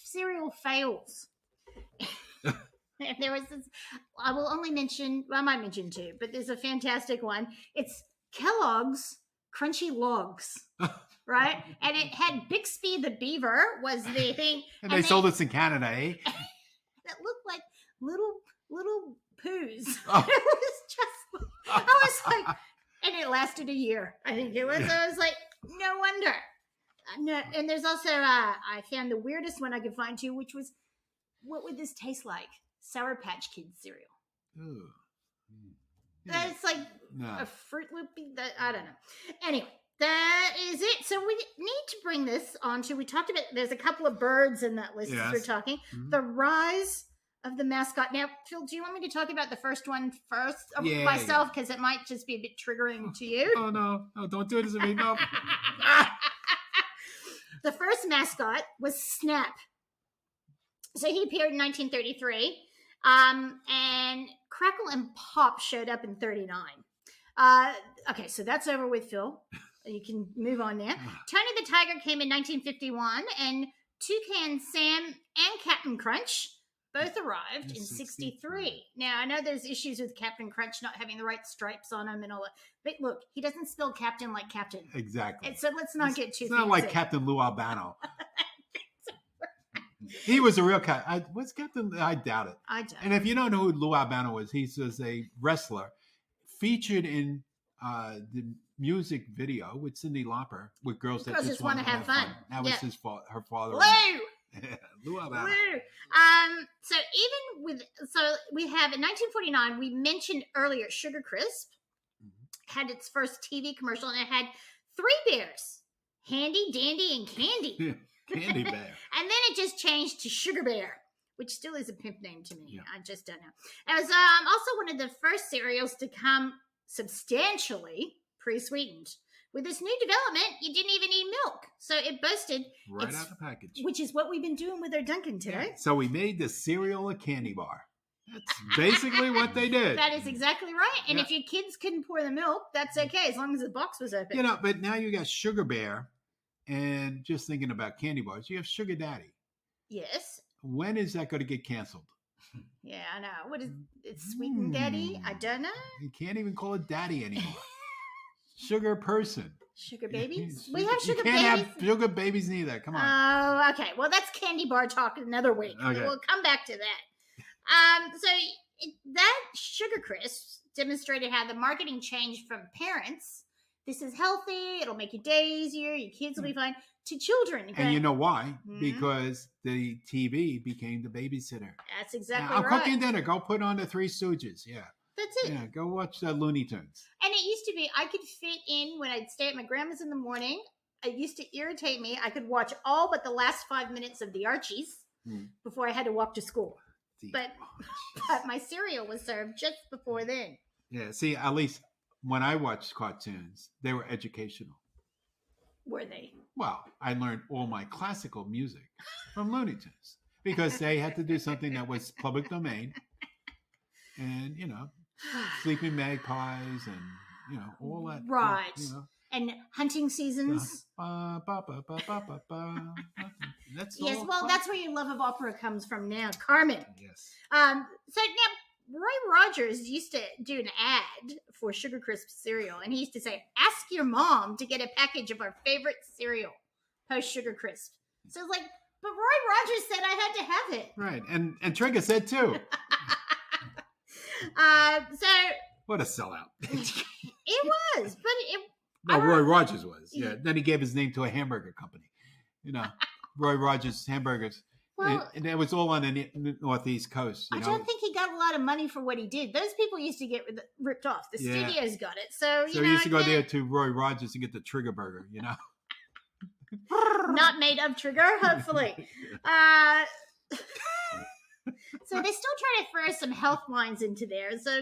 cereal fails. There was this, I might mention two, but there's a fantastic one. It's Kellogg's Crunchy Logs, right? And it had Bixby the Beaver was the thing. And they sold us in Canada, eh? That looked like little poos. Oh. It was just, I was like, and it lasted a year, I think it was. I was like, no wonder. No, and there's also, I found the weirdest one I could find too, which was, what would this taste like? Sour Patch Kids cereal. Ooh. Yeah. That's like a Fruit Loopy. I don't know. Anyway, that is it. So we need to bring this on to, we talked about, there's a couple of birds in that list as we're talking. Mm-hmm. The rise of the mascot. Now, Phil, do you want me to talk about the first one first? Myself, because it might just be a bit triggering to you. Oh, no. No, don't do it as a big no. The first mascot was Snap. So he appeared in 1933. And Crackle and Pop showed up in 39. Okay, so that's over with, Phil. You can move on now. Tony the Tiger came in 1951, and Toucan Sam and Captain Crunch both arrived in 63. Now, I know there's issues with Captain Crunch not having the right stripes on him and all that. But look, he doesn't spell Captain like Captain. Exactly. And so let's not get too fancy. It's not like Captain Lou Albano. He was a real cat. Was Captain? I doubt it. I don't. And if you don't know who Lou Albano was, he was a wrestler featured in the music video with Cyndi Lauper with girls that just want to have fun. That was her father. Lou. Lou Albano. Lou. So we have in 1949. We mentioned earlier Sugar Crisp had its first TV commercial, and it had three bears: Handy, Dandy, and Candy. Yeah. Candy Bear. And then it just changed to Sugar Bear, which still is a pimp name to me. Yeah. I just don't know. It was also one of the first cereals to come substantially pre-sweetened. With this new development, you didn't even need milk. So it boasted... Right out the package. Which is what we've been doing with our Dunkin' today. Yeah. So we made the cereal a candy bar. That's basically what they did. That is exactly right. And if your kids couldn't pour the milk, that's okay, as long as the box was open. You know, but now you got Sugar Bear. And just thinking about candy bars, you have Sugar Daddy. Yes. When is that going to get canceled? Yeah, I know. What is it? Sweet and Daddy? I don't know. You can't even call it Daddy anymore. Sugar Person. Sugar Babies? We have Sugar Babies. You can't have Sugar Babies neither. Come on. Oh, okay. Well, that's candy bar talk another week. Okay. We'll come back to that. So that Sugar Crisp demonstrated how the marketing changed from parents. This is healthy. It'll make your day easier. Your kids will be fine. To children. And you know why? Because the TV became the babysitter. That's exactly right. I'm cooking dinner. Go put on the Three Stooges. Yeah. That's it. Yeah. Go watch the Looney Tunes. And it used to be, I could fit in when I'd stay at my grandma's in the morning. It used to irritate me. I could watch all but the last 5 minutes of the Archies before I had to walk to school. But my cereal was served just before then. Yeah. See, at least... when I watched cartoons, they were educational. Were they? Well, I learned all my classical music from Looney Tunes because they had to do something that was public domain. And, you know, Sleeping Magpies and, all that. Right. And hunting seasons. That's yes, well, that's where your love of opera comes from now. Carmen. Yes. So now, Roy Rogers used to do an ad for Sugar Crisp cereal, and he used to say, ask your mom to get a package of our favorite cereal, post Sugar Crisp. So it's like, but Roy Rogers said I had to have it. Right, and Trigger said too. So... what a sellout. It was, but it... No, Roy Rogers was, yeah. Then he gave his name to a hamburger company. Roy Rogers Hamburgers. Well, and it was all on the Northeast coast. I don't think he got a lot of money for what he did. Those people used to get ripped off. The studios got it. So he used to go there to Roy Rogers and get the Trigger Burger, Not made of trigger, hopefully. So they still try to throw some health lines into there. So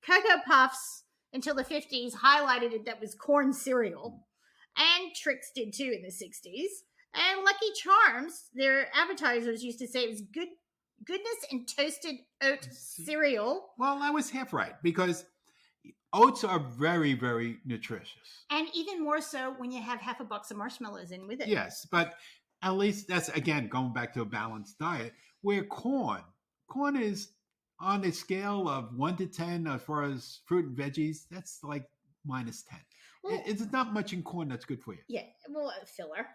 Cocoa Puffs until the 50s highlighted it that was corn cereal. And Trix did too in the 60s. And Lucky Charms, their advertisers used to say it was goodness and toasted oat cereal. Well, I was half right because oats are very, very nutritious. And even more so when you have half a box of marshmallows in with it. Yes, but at least that's, again, going back to a balanced diet, where corn is on a scale of 1 to 10 as far as fruit and veggies, that's like minus 10. Well, it's not much in corn that's good for you. Yeah, well, a filler.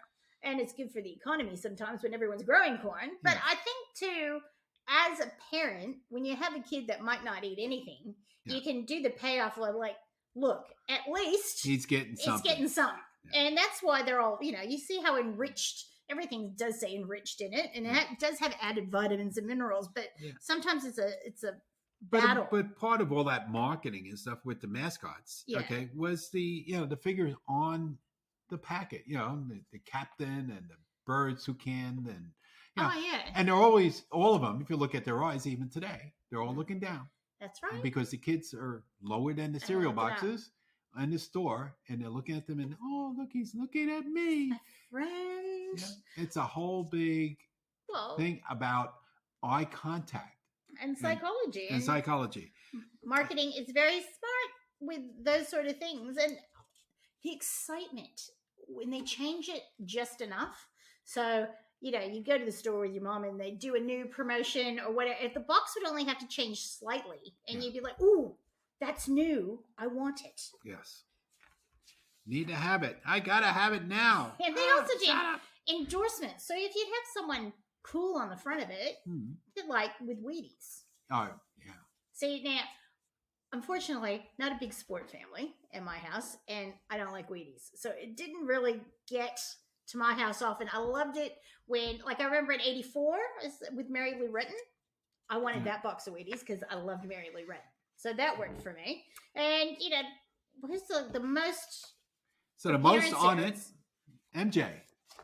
And it's good for the economy sometimes when everyone's growing corn. But I think, too, as a parent, when you have a kid that might not eat anything, you can do the payoff of like, look, at least he's getting something. It's getting some. Yeah. And that's why they're all, you see how enriched, everything does say enriched in it. And it does have added vitamins and minerals. But sometimes it's a battle. But part of all that marketing and stuff with the mascots, was the figures on the packet, the captain and the birds who can, and and they're always, all of them, if you look at their eyes even today, they're all looking down. That's right. Because the kids are lower than the cereal boxes in the store, and they're looking at them and, oh, look, he's looking at me. My friend. It's a whole big thing about eye contact. And psychology. And psychology. Marketing is very smart with those sort of things. And the excitement when they change it just enough. So, you go to the store with your mom and they do a new promotion or whatever. If the box would only have to change slightly and you'd be like, ooh, that's new. I want it. Yes. Need to have it. I got to have it now. And they also did endorsements. So if you'd have someone cool on the front of it, like with Wheaties. Oh, yeah. See, now, unfortunately, not a big sport family in my house, and I don't like Wheaties. So it didn't really get to my house often. I loved it when, like, I remember in '84 with Mary Lou Retton, I wanted that box of Wheaties because I loved Mary Lou Retton. So that worked for me. And, who's the most... So the most on it, MJ.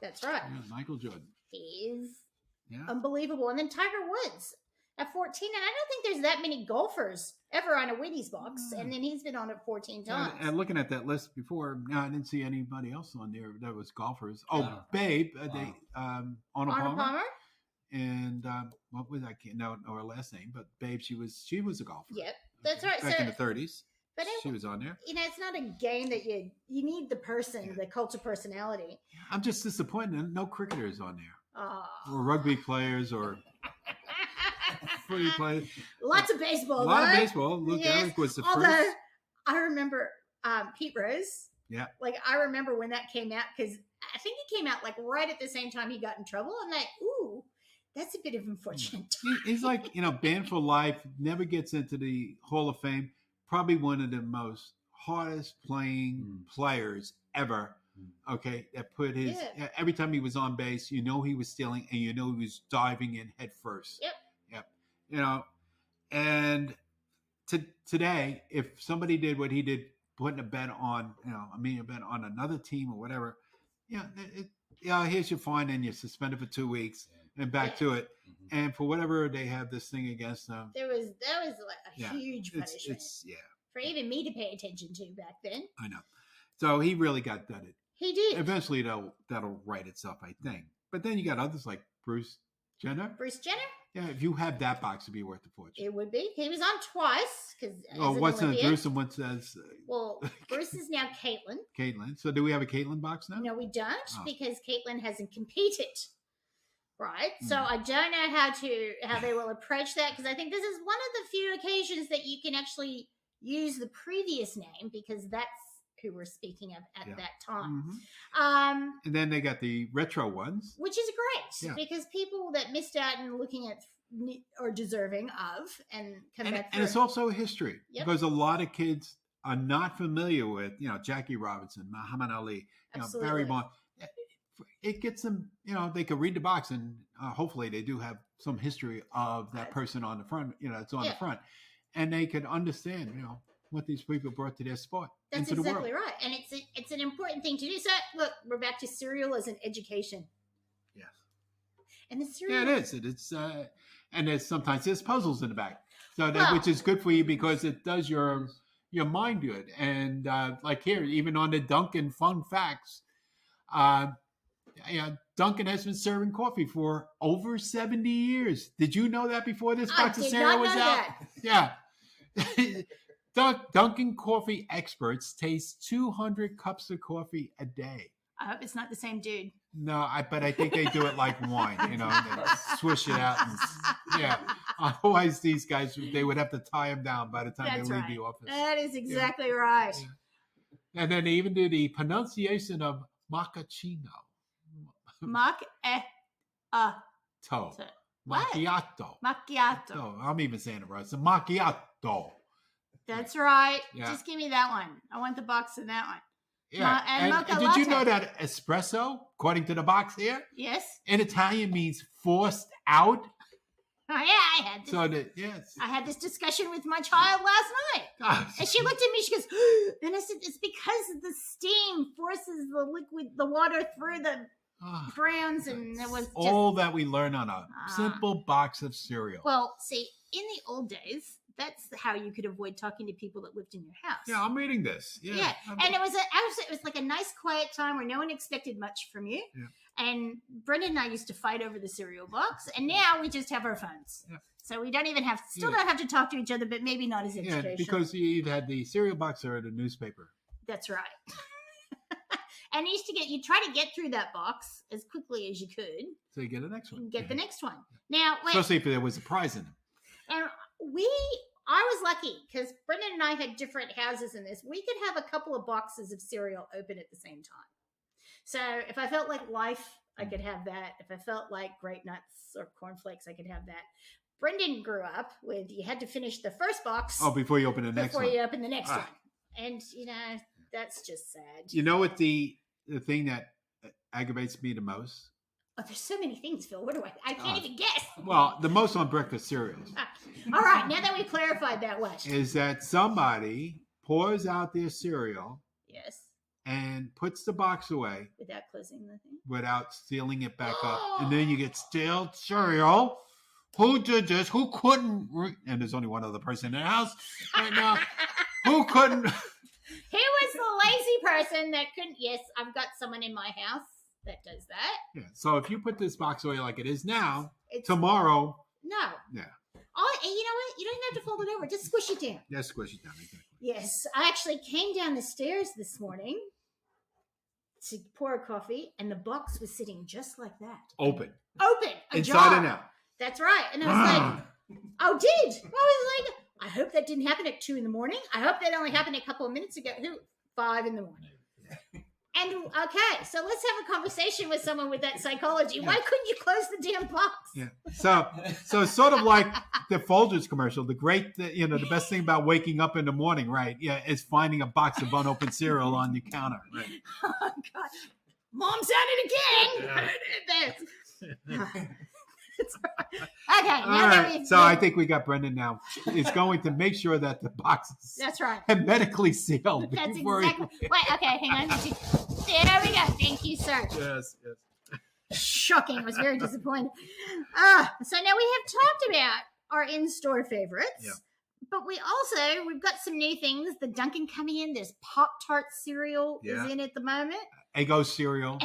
That's right. Yeah, Michael Jordan. He's unbelievable. And then Tiger Woods at 14. And I don't think there's that many golfers ever on a Wheaties box. And then he's been on it 14 times. And looking at that list before, I didn't see anybody else on there that was golfers. Oh, Babe. Arnold Palmer. And what was that? No, her last name, but Babe, she was a golfer. Yep, that's right. Back in the 30s. But she was on there. It's not a game that you need the person, the cult of personality. I'm just disappointed. No cricketers on there. Or rugby players or footy players. Lots of baseball. A lot of baseball. Luke Eric was the first. I remember Pete Rose. Yeah. Like, I remember when that came out because I think it came out like right at the same time he got in trouble. I'm like, ooh, that's a bit of unfortunate. He's like, banned for life, never gets into the Hall of Fame. Probably one of the most hardest playing players ever. Okay, that put his every time he was on base, he was stealing, and he was diving in head first. Yep. And today, if somebody did what he did, putting a bet on, a bet on another team or whatever, here's your fine, and you're suspended for 2 weeks, and back to it. And for whatever they have this thing against them, that was like a huge punishment. It's for even me to pay attention to back then. I know. So he really got gutted. He did. Eventually, that'll right itself, I think. But then you got others like Bruce Jenner. Bruce Jenner? Yeah, if you have that box, it'd be worth the fortune. It would be. He was on twice. What's in Bruce and what's as... Well, Bruce is now Caitlin. Caitlin. So do we have a Caitlin box now? No, we don't, because Caitlin hasn't competed. Right? So I don't know how they will approach that, because I think this is one of the few occasions that you can actually use the previous name, because that's who we're speaking of at that time. And then they got the retro ones, which is great because people that missed out and looking at are deserving of and come back. And it's also a history because a lot of kids are not familiar with Jackie Robinson, Muhammad Ali, Barry Bonds. it gets them, they could read the box and hopefully they do have some history of that person on the front, it's on the front. And they could understand, what these people brought to their sport. That's into the exactly world. right. And it's an important thing to do. So, look, we're back to cereal as an education. Yes. And the cereal. Yeah, it is. It's and sometimes there's puzzles in the back. So that, which is good for you because it does your mind good. And like here, even on the Dunkin' Fun Facts, Dunkin' has been serving coffee for over 70 years. Did you know that before this box of cereal was out? Yeah. Dunkin' coffee experts taste 200 cups of coffee a day. I hope it's not the same dude. No, but I think they do it like wine, they swish it out. And, otherwise, these guys, they would have to tie them down by the time they leave the office. That is exactly right. Yeah. And then they even do the pronunciation of macchiato. Macchiato. Macchiato. I'm even saying it right. It's a macchiato. That's right. Yeah. Just give me that one. I want the box of that one. Yeah. And did you know that espresso, according to the box here? Yes. In Italian means forced out? Oh, yeah, I had this. I had this discussion with my child last night. Gosh. And she looked at me, she goes, and I said, it's because the steam forces the water through the grounds, and it was just... all that we learn on a simple box of cereal. Well, see, in the old days, that's how you could avoid talking to people that lived in your house. Yeah, I'm reading this. Yeah. And it was like a nice quiet time where no one expected much from you. Yeah. And Brendan and I used to fight over the cereal box, and now we just have our phones. Yeah. So we don't even don't have to talk to each other, but maybe not as educational. Yeah, because you either had the cereal box or the newspaper. That's right. And you try to get through that box as quickly as you could. So you get the next one. The next one. Now, especially if there was a prize in them. And I was lucky because Brendan and I had different houses in this. We could have a couple of boxes of cereal open at the same time. So if I felt like Life, I could have that. If I felt like Grape Nuts or cornflakes, I could have that. Brendan grew up with you had to finish the first box. Oh, before you open the next one. Before you open the next one. And, that's just sad. You know what the thing that aggravates me the most? Oh, there's so many things, Phil. What do I can't even guess. Well, the most on breakfast cereals. All right, now that we clarified that, what? Is that somebody pours out their cereal. Yes. And puts the box away. Without closing the thing. Without sealing it back up. And then you get stale cereal. Who did this? Who couldn't? And there's only one other person in the house right now. Who couldn't? He was the lazy person that couldn't. Yes, I've got someone in my house that does that. Yeah. So if you put this box away like it is now, tomorrow. No. Yeah. Oh, and you know what? You don't even have to fold it over. Just squish it down. Yeah, squish it down. Exactly. Yes. I actually came down the stairs this morning to pour a coffee, and the box was sitting just like that. Open. Inside and out. That's right. And I was like, oh, did? I was like, I hope that didn't happen at 2 a.m. I hope that only happened a couple of minutes ago. 5 a.m. And okay, so let's have a conversation with someone with that psychology. Yeah. Why couldn't you close the damn box? Yeah. So it's sort of like the Folgers commercial. The best thing about waking up in the morning, right? Yeah, is finding a box of unopened cereal on your counter. Right. Oh God, Mom's at it again. Yeah. Okay, now so I think we got Brendan now. Is going to make sure that the box is hermetically sealed. That's exactly. Wait, okay, hang on. There we go. Thank you, sir. Yes. Shocking. I was very disappointed. So now we have talked about our in-store favorites, but we've got some new things. The Dunkin' coming in. There's Pop-Tart cereal is in at the moment. Eggo cereal.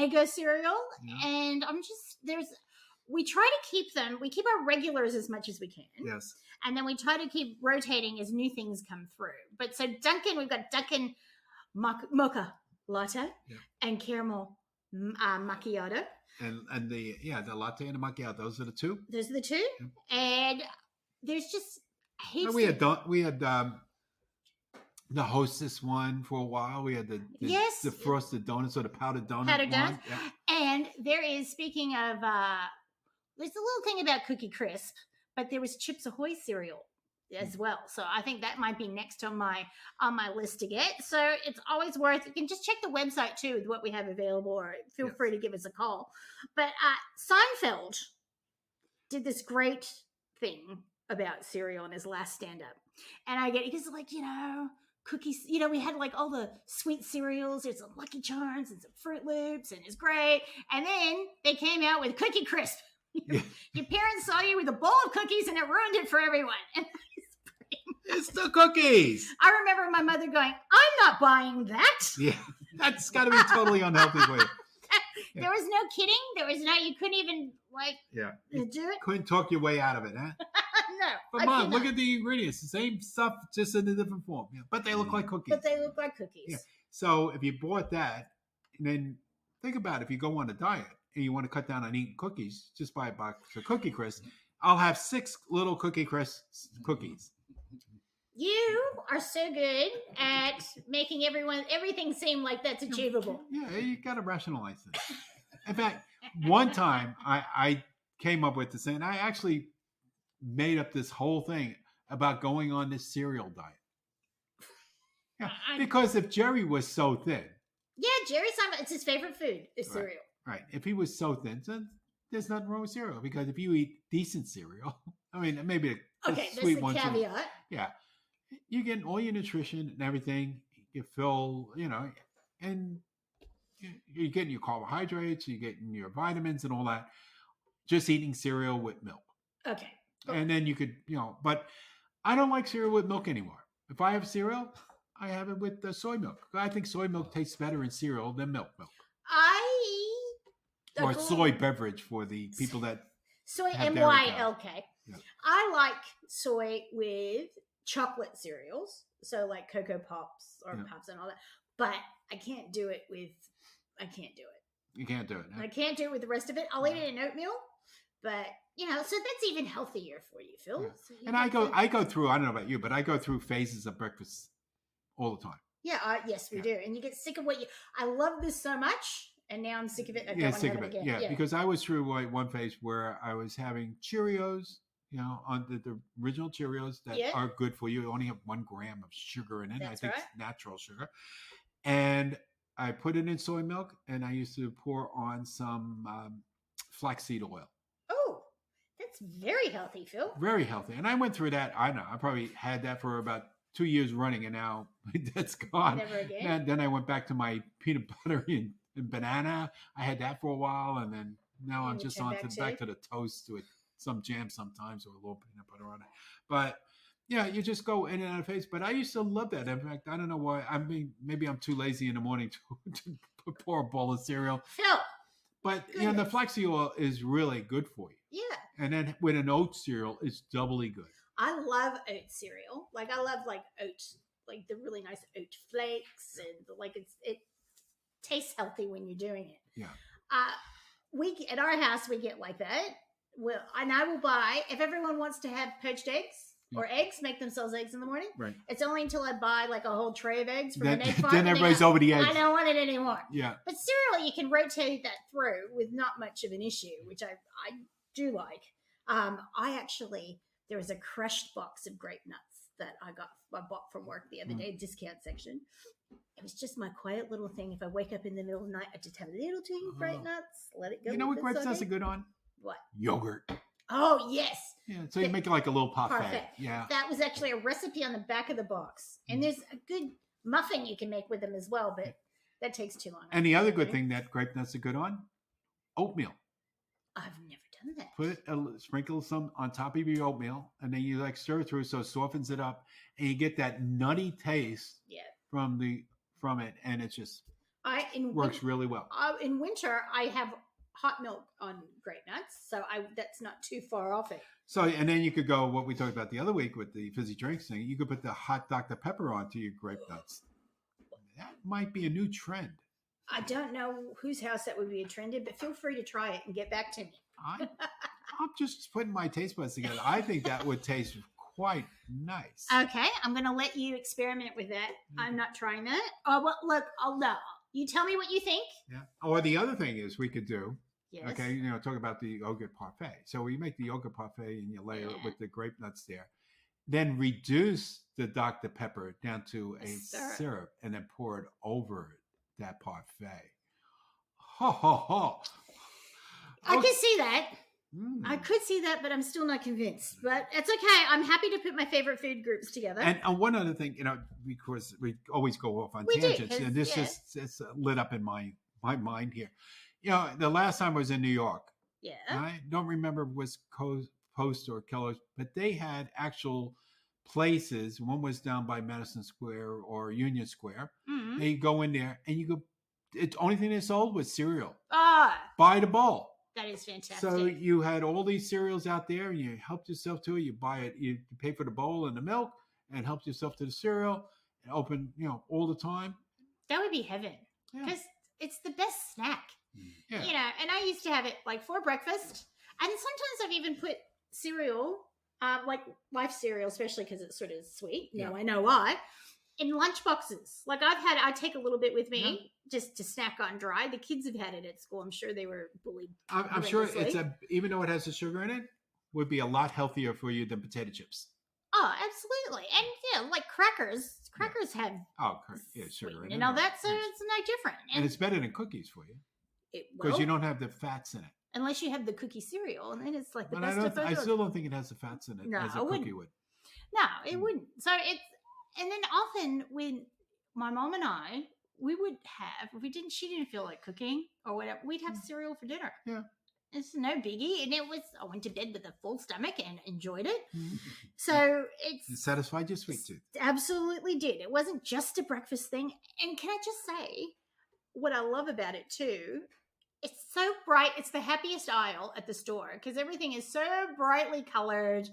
And we try to keep them. We keep our regulars as much as we can. Yes. And then we try to keep rotating as new things come through. But so Dunkin', we've got Dunkin' Mocha Latte and Caramel Macchiato. And the latte and the macchiato. Those are the two. Those are the two. Yeah. And there's just heaps. We had the Hostess one for a while. We had the frosted donuts or the powdered donut one. Yeah. And there is, speaking of... there's a little thing about Cookie Crisp, but there was Chips Ahoy cereal as well. So I think that might be next on my list to get. So it's always worth. You can just check the website too with what we have available, or feel free to give us a call. But Seinfeld did this great thing about cereal in his last stand-up, and I get it because like cookies. We had like all the sweet cereals. There's some Lucky Charms and some Fruit Loops, and it's great. And then they came out with Cookie Crisp. Your parents saw you with a bowl of cookies, and it ruined it for everyone. And it's the cookies. I remember my mother going, "I'm not buying that." Yeah, that's got to be totally unhealthy for you. There was no kidding. There was you couldn't even do it. Couldn't talk your way out of it, huh? No. But Mom, look at the ingredients. The same stuff, just in a different form. Yeah, but they look like cookies. Yeah. So if you bought that, and then think about it, if you go on a diet and you want to cut down on eating cookies, just buy a box of Cookie Crisp. I'll have 6 little Cookie Crisp cookies. You are so good at making everything seem like that's achievable. Yeah, you got to rationalize this. In fact, one time I came up with this, and I actually made up this whole thing about going on this cereal diet. Yeah, because if Jerry was so thin. Yeah, Jerry's it's his favorite food is cereal. Right. If he was so thin, then there's nothing wrong with cereal, because if you eat decent cereal, I mean, maybe a sweet one. That's the caveat. Yeah. You're getting all your nutrition and everything. You feel, and you're getting your carbohydrates, you're getting your vitamins and all that. Just eating cereal with milk. Okay. Cool. And then you could, but I don't like cereal with milk anymore. If I have cereal, I have it with soy milk. I think soy milk tastes better in cereal than milk. Or soy beverage for the people that soy MYLK. Yeah. I like soy with chocolate cereals, so like Cocoa Pops or Pops and all that. But I can't do it with. I can't do it. You can't do it. No? I can't do it with the rest of it. I'll eat it in oatmeal, but so that's even healthier for you, Phil. Yeah. So and I go through. I don't know about you, but I go through phases of breakfast all the time. Yeah. Yes, we do. And you get sick of I love this so much. And now I'm sick of it. I don't want to have it again. Yeah, because I was through one phase where I was having Cheerios, on the original Cheerios that are good for you. You only have 1 gram of sugar in it. That's I think it's natural sugar. And I put it in soy milk, and I used to pour on some flaxseed oil. Oh, that's very healthy, Phil. Very healthy. And I went through that. I know. I probably had that for about 2 years running, and now that's gone. Never again. And then I went back to my peanut butter and banana. I had that for a while, and then now I'm just back to the toast with some jam sometimes, or a little peanut butter on it. But yeah, you just go in and out of phase. But I used to love that. In fact, I don't know why. I mean, maybe I'm too lazy in the morning to pour a bowl of cereal. No. But the flaxseed oil is really good for you. Yeah. And then with an oat cereal, it's doubly good. I love oat cereal. I love oat, the really nice oat flakes, and it tastes healthy when you're doing it. Yeah. We at our house we get like that. Well, and I will buy if everyone wants to have poached eggs or eggs, make themselves eggs in the morning. Right. It's only until I buy a whole tray of eggs from an egg farm. Then everybody's over the eggs. I don't want it anymore. Yeah. But cereal, you can rotate that through with not much of an issue, which I do like. There was a crushed box of grape nuts that I bought from work the other day, discount section. It was just my quiet little thing. If I wake up in the middle of the night, I just have a little teeny grape nuts, let it go. You know what grape nuts are good on? What? Yogurt. Oh, yes. Yeah, so you make it like a little parfait. Yeah. That was actually a recipe on the back of the box. And there's a good muffin you can make with them as well, but that takes too long. And the other good thing that grape nuts are good on? Oatmeal. I've never done that. Sprinkle some on top of your oatmeal, and then you stir it through so it softens it up, and you get that nutty taste from it, and it just works really well. In winter, I have hot milk on grape nuts, so that's not too far off it. So, and then you could go what we talked about the other week with the fizzy drinks thing. You could put the hot Dr. Pepper onto your grape nuts. That might be a new trend. I don't know whose house that would be a trend in, but feel free to try it and get back to me. I'm just putting my taste buds together. I think that would taste quite nice. Okay, I'm going to let you experiment with that. I'm not trying that. Oh, well, look, no. You tell me what you think. Yeah. Or the other thing is we could do, yes. Okay, talk about the yogurt parfait. So we make the yogurt parfait and you layer it with the grape nuts there. then reduce the Dr. Pepper down to a Syrup. syrup and then pour it over that parfait. Ho, ho, ho. I could see that. Mm. I could see that, but I'm still not convinced. But it's okay. I'm happy to put my favorite food groups together. And one other thing, because we always go off on We do, tangents, and this is lit up in my mind here. The last time I was in New York, I don't remember if it was Post or Kellogg's, but they had actual places. One was down by Madison Square or Union Square. Mm-hmm. And you go in there, and you go. The only thing they sold was cereal. Ah, By the bowl. that is fantastic. So you had all these cereals out there, and you helped yourself to it. You buy it, you pay for the bowl and the milk, and helped yourself to the cereal, and open, all the time. That would be heaven, because it's the best snack. Yeah. And I used to have it like for breakfast, and sometimes I've even put cereal, like life cereal, especially because it's sort of sweet. Now I know why. In lunch boxes, like I take a little bit with me just to snack on dry. The kids have had it at school. I'm sure they were bullied. I'm sure even though it has the sugar in it, would be a lot healthier for you than potato chips. Oh, absolutely. And like crackers have sugar in it. And all that, so it's no different. And it's better than cookies for you because you don't have the fats in it. Unless you have the cookie cereal, and then it's like the best of both. I still don't think it has the fats in it as a cookie would. No, it wouldn't. So and then often when my mom and I, we would have, if she didn't feel like cooking or whatever, we'd have cereal for dinner. Yeah. It's no biggie. And I went to bed with a full stomach and enjoyed it. So It satisfied your sweet tooth. Absolutely did. It wasn't just a breakfast thing. And can I just say, what I love about it too, it's so bright. It's the happiest aisle at the store because everything is so brightly colored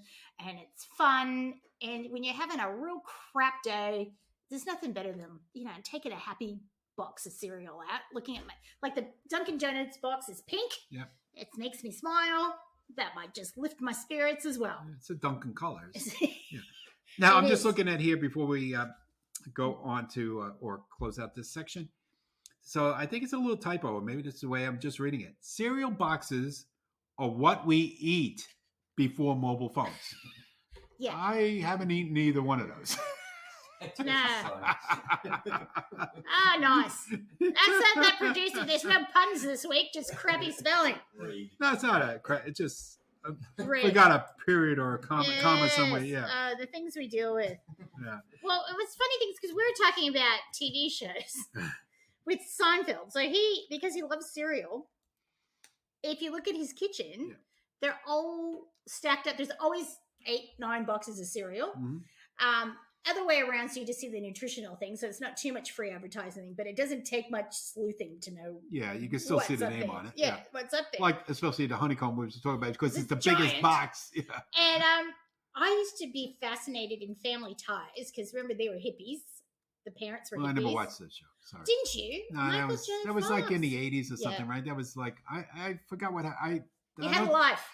and it's fun. And when you're having a real crap day, there's nothing better than, taking a happy box of cereal out, looking at like the Dunkin' Donuts box is pink. Yeah. It makes me smile. That might just lift my spirits as well. It's a Dunkin' colors. Now, I'm just looking at here before we go on to or close out this section. So I think it's a little typo, or maybe that's the way I'm just reading it. Cereal boxes are what we eat before mobile phones. Yeah. I haven't eaten either one of those. No. Nice. That's that producer. There's no puns this week, just crappy spelling. No, it's not it's just we got a period or a comma somewhere. Yeah. The things we deal with. Yeah. Well, it was funny things because we were talking about TV shows with Seinfeld. So because he loves cereal, if you look at his kitchen, they're all stacked up. There's always 8-9 boxes of cereal. Mm-hmm. Other way around, so you just see the nutritional thing. So it's not too much free advertising, but it doesn't take much sleuthing to know. Yeah, you can still see the name on it. Yeah, what's up there? Like especially the honeycomb we were talking about because it's the biggest box. Yeah. And I used to be fascinated in Family Ties because remember they were hippies. The parents were hippies. I never watched that show. Sorry. Didn't you? No, that was like in the 80s or something, right? That was like I forgot what You had a life.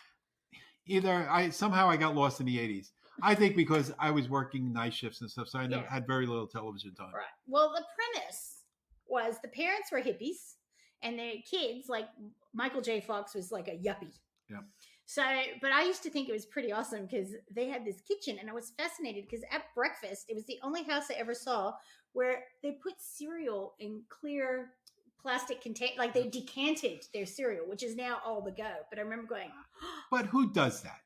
Either I got lost in the 80s. I think because I was working night shifts and stuff, so I had very little television time. Right. Well, the premise was the parents were hippies, and their kids, like Michael J. Fox, was like a yuppie. Yeah. So, but I used to think it was pretty awesome because they had this kitchen, and I was fascinated because at breakfast, it was the only house I ever saw where they put cereal in clear plastic contain, like they decanted their cereal, which is now all the go. But I remember going, but who does that?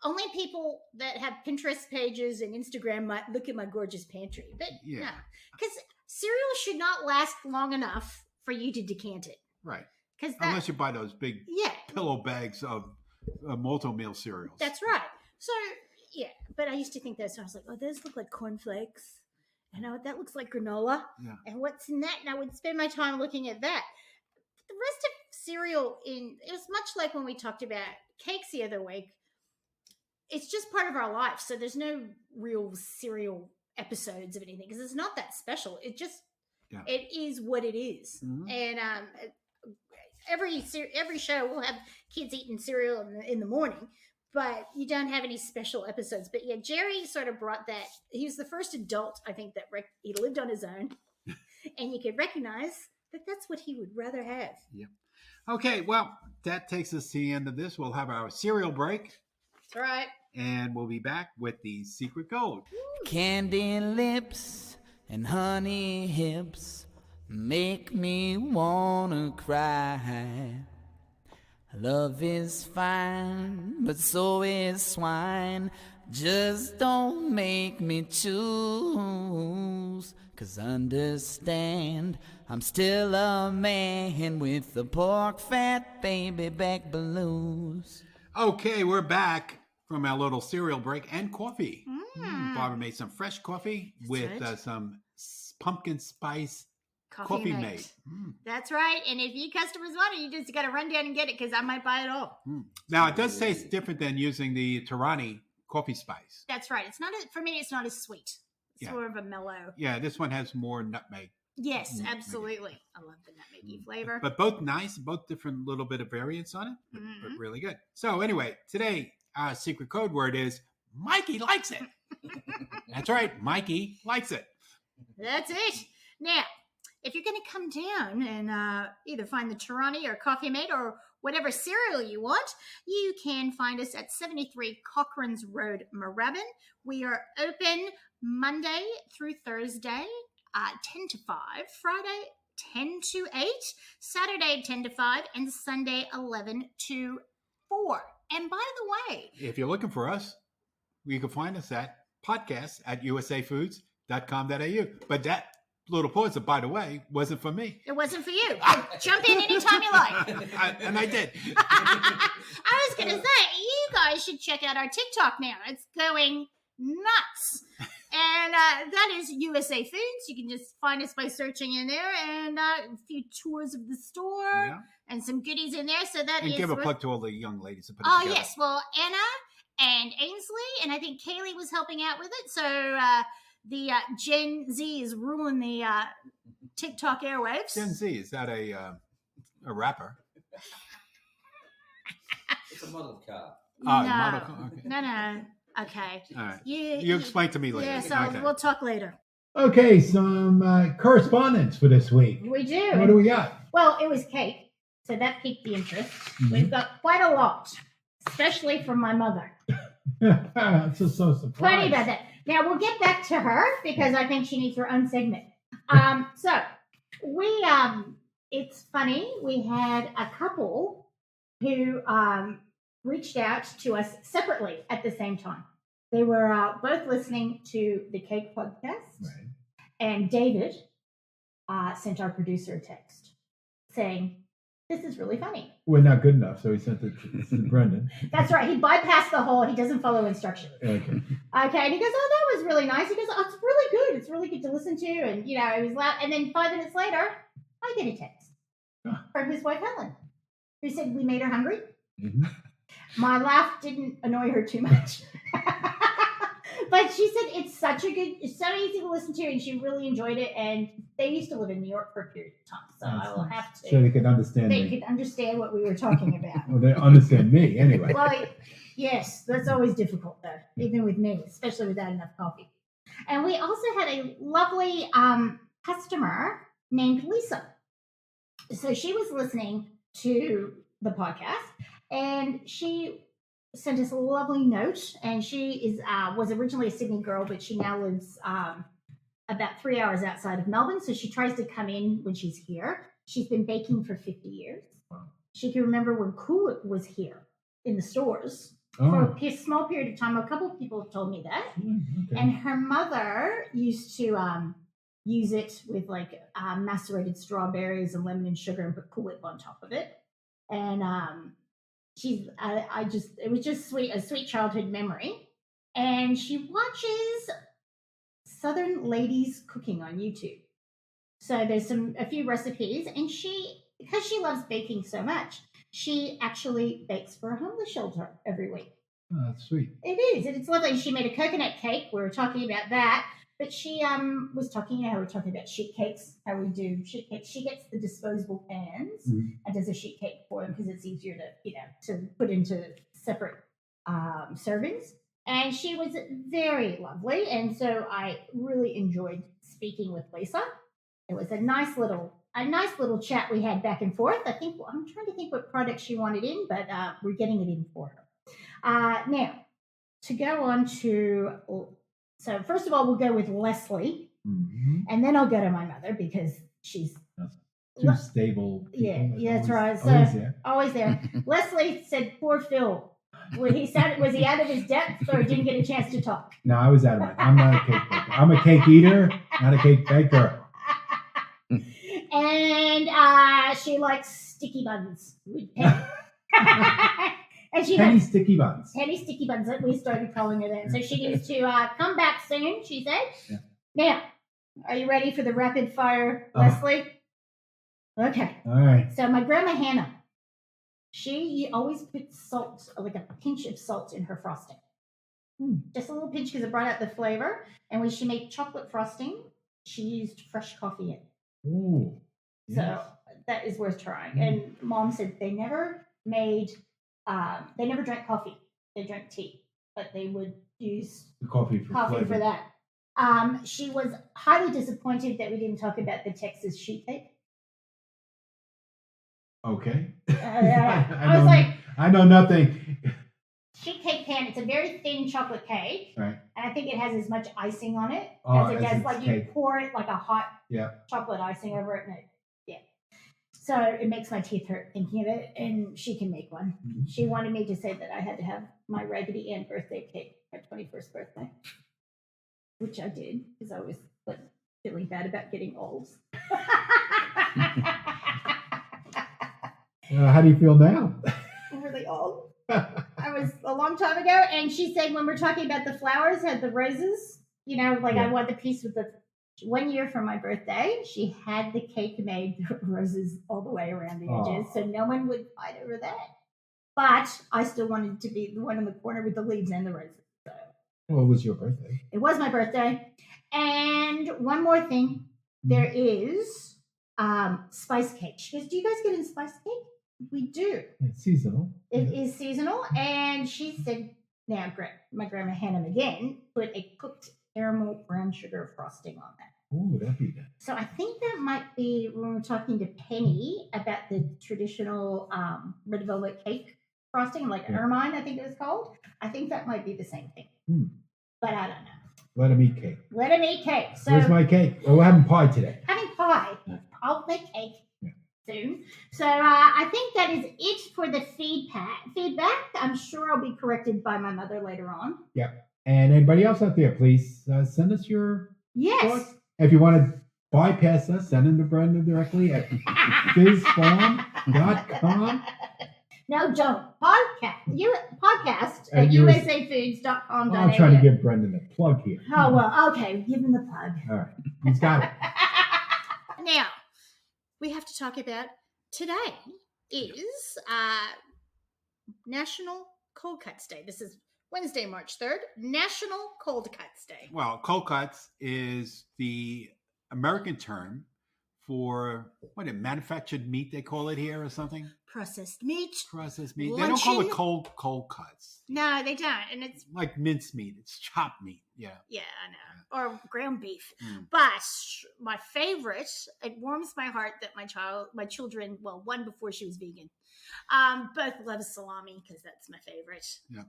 Only people that have Pinterest pages and Instagram might look at my gorgeous pantry. But no, because cereal should not last long enough for you to decant it. Right. Unless you buy those big pillow bags of multi-meal cereals. That's right. So, but I used to think that. So I was like, oh, those look like cornflakes. And that looks like granola. Yeah. And what's in that? And I would spend my time looking at that. The rest of cereal it was much like when we talked about cakes the other week. It's just part of our life. So there's no real cereal episodes of anything because it's not that special. It just, it is what it is. Mm-hmm. And every show will have kids eating cereal in the morning, but you don't have any special episodes. But yeah, Jerry sort of brought that. He was the first adult, I think, that he lived on his own. And you could recognize that that's what he would rather have. Yeah. Okay, well, that takes us to the end of this. We'll have our cereal break. That's right. and we'll be back with the secret code. Candy lips and honey hips make me wanna cry. Love is fine, but so is swine. Just don't make me choose. 'Cause understand, I'm still a man with the pork fat baby back blues. Okay, we're back from our little cereal break and coffee. Barbara made some fresh coffee with some pumpkin spice coffee mate. That's right. And if you customers want it, you just got to run down and get it because I might buy it all. Now, it does taste different than using the Tarani coffee spice. That's right. It's not for me, it's not as sweet. It's more of a mellow. Yeah, this one has more nutmeg. Yes, absolutely. I love the nutmeggy flavor. But both nice, both different little bit of variants on it, but really good. So anyway, today our secret code word is Mikey likes it. That's right. Mikey likes it. That's it. Now, if you're going to come down and either find the Tarani or Coffee Mate or whatever cereal you want, you can find us at 73 Cochrane's Road, Moorabbin. We are open Monday through Thursday, 10 to 5, Friday 10 to 8, Saturday 10 to 5, and Sunday 11 to 4. And by the way, if you're looking for us, you can find us at podcast@usafoods.com.au. But that little pause, by the way, wasn't for me. It wasn't for you. Jump in anytime you like. And I did. I was going to say, you guys should check out our TikTok now. It's going nuts. And that is USA Foods. You can just find us by searching in there, and a few tours of the store and some goodies in there. So that and is give a plug to all the young ladies who put it together. together. Yes. Well, Anna and Ainsley, and I think Kaylee was helping out with it. So the Gen Z is ruling the TikTok airwaves. Gen Z, is that a rapper? It's a model car. Model car. Okay. No. Okay. All right. You explain to me later. Yeah, so we'll talk later. Okay, some correspondence for this week. We do. What do we got? Well, it was cake, so that piqued the interest. We've got quite a lot, especially from my mother. I'm so surprised. Funny about that. Now, we'll get back to her because I think she needs her own segment. So, we, it's funny, we had a couple who reached out to us separately at the same time. They were both listening to the Cake podcast, and David sent our producer a text saying, "This is really funny." We're not good enough, so he sent it to Brendan. That's right. He bypassed the whole, he doesn't follow instructions. Okay. Okay, and he goes, "Oh, that was really nice." He goes, "Oh, it's really good. It's really good to listen to." And, you know, it was loud. And then 5 minutes later, I get a text from his wife, Helen, who said we made her hungry. Mm-hmm. My laugh didn't annoy her too much. But she said it's so easy to listen to, and she really enjoyed it. And they used to live in New York for a period of time, so I will have to. So they could understand They me. could understand what we were talking about. Well, they understand me anyway. Well, yes, that's always difficult, though, even with me, especially without enough coffee. And we also had a lovely customer named Lisa. So she was listening to the podcast, and she sent us a lovely note. And she was originally a Sydney girl, but she now lives about 3 hours outside of Melbourne. So she tries to come in when she's here. She's been baking for 50 years. Wow. She can remember when Kool-It was here in the stores for a small period of time. A couple of people have told me that. Okay. And her mother used to use it with like macerated strawberries and lemon and sugar and put Kool-It on top of it. And it was just a sweet childhood memory. And she watches Southern Ladies Cooking on YouTube. So there's a few recipes, and because she loves baking so much, she actually bakes for a homeless shelter every week. Oh, that's sweet. It is, and it's lovely. She made a coconut cake. We were talking about that, but she was talking. How we're talking about sheet cakes. How we do sheet cakes. She gets the disposable pans and does a sheet cake for them because it's easier to put into separate servings. And she was very lovely, and so I really enjoyed speaking with Lisa. It was a nice little chat we had back and forth. I'm trying to think what product she wanted in, but we're getting it in for her. Now, to go on to, so first of all, we'll go with Leslie, Mhm. and then I'll go to my mother because she's Two stable people. yeah, that's right. So Always there. always there. Leslie said, "Poor Phil." Was he out of his depth, or didn't get a chance to talk? No, I was out of my. I'm not a cake baker. I'm a cake eater, not a cake baker. And she likes sticky buns. And she Penny has sticky buns. Penny sticky buns that we started calling her then. So she needs to come back soon, she said. Yeah. Now, are you ready for the rapid fire, Leslie? Okay. All right. So my grandma Hannah, she always puts salt, like a pinch of salt in her frosting. Just a little pinch because it brought out the flavor. And when she made chocolate frosting, she used fresh coffee in. Ooh. Yes. So that is worth trying. And Mom said they never drank coffee. They drank tea, but they would use The coffee for that. She was highly disappointed that we didn't talk about the Texas sheet cake. Okay. I was like, I know nothing. sheet cake pan. It's a very thin chocolate cake, Right. and I think it has as much icing on it Oh, as it as does. it's Like cake. you pour it like a hot Yeah. chocolate icing over it, and so it makes my teeth hurt thinking of it. And she can make one. Mhm. She wanted me to say that I had to have my Raggedy Ann birthday cake, my 21st birthday, which I did because I was feeling bad about getting old. How do you feel now? I'm really old. I was a long time ago, and she said when we're talking about the flowers, had the roses, I want the piece with the 1 year for my birthday. She had the cake made with roses all the way around the edges, so no one would fight over that. But I still wanted to be the one in the corner with the leaves and the roses. So Well, it was your birthday. it was my birthday. And one more thing, there is spice cake. She goes, "Do you guys get in spice cake?" We do. It's seasonal. It is seasonal. And she said, now, my grandma Hannah again put a cooked caramel brown sugar frosting on that. Ooh, that'd be good. So I think that might be when we're talking to Penny about the traditional red velvet cake frosting, like ermine, I think it was called. I think that might be the same thing. But I don't know. Let them eat cake. Let them eat cake. So Where's my cake? Oh, we're having pie today. having pie. I'll make cake soon. So I think that is it for the feedback. I'm sure I'll be corrected by my mother later on. Yeah. And anybody else out there, please send us your thoughts. If you want to bypass us, send them to Brenda directly at bizfarm.com. No, don't. Podcast at usafoods.com. I'm trying to give Brendan a plug here. Oh, well, okay. Give him the plug. All right. He's got it. Now, we have to talk about today is National Cold Cuts Day. This is Wednesday, March 3rd, National Cold Cuts Day. Well, cold cuts is the American term for manufactured meat, they call it here or something? Processed meat. Processed meat. They don't call it cold cuts. No, they don't. And it's like mince meat. It's chopped meat. Yeah. Yeah, I know. Or ground beef. But my favorite, it warms my heart that my children, well, one before she was vegan, both love salami because that's my favorite. Yeah.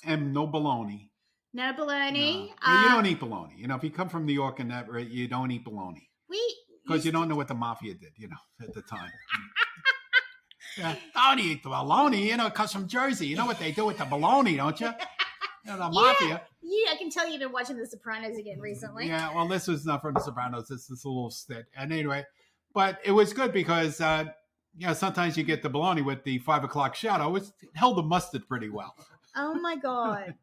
And no bologna. No bologna. No. You don't eat bologna. If you come from New York and that, you don't eat bologna. Because you don't know what the mafia did, at the time. Yeah, don't eat the bologna. It comes from Jersey. You know what they do with the bologna, don't you? The mafia. Yeah, I can tell you've been watching The Sopranos again recently. Yeah, well, this was not from The Sopranos. This is a little stint. And anyway, but it was good because, sometimes you get the bologna with the 5 o'clock shadow. It held the mustard pretty well. Oh, my God.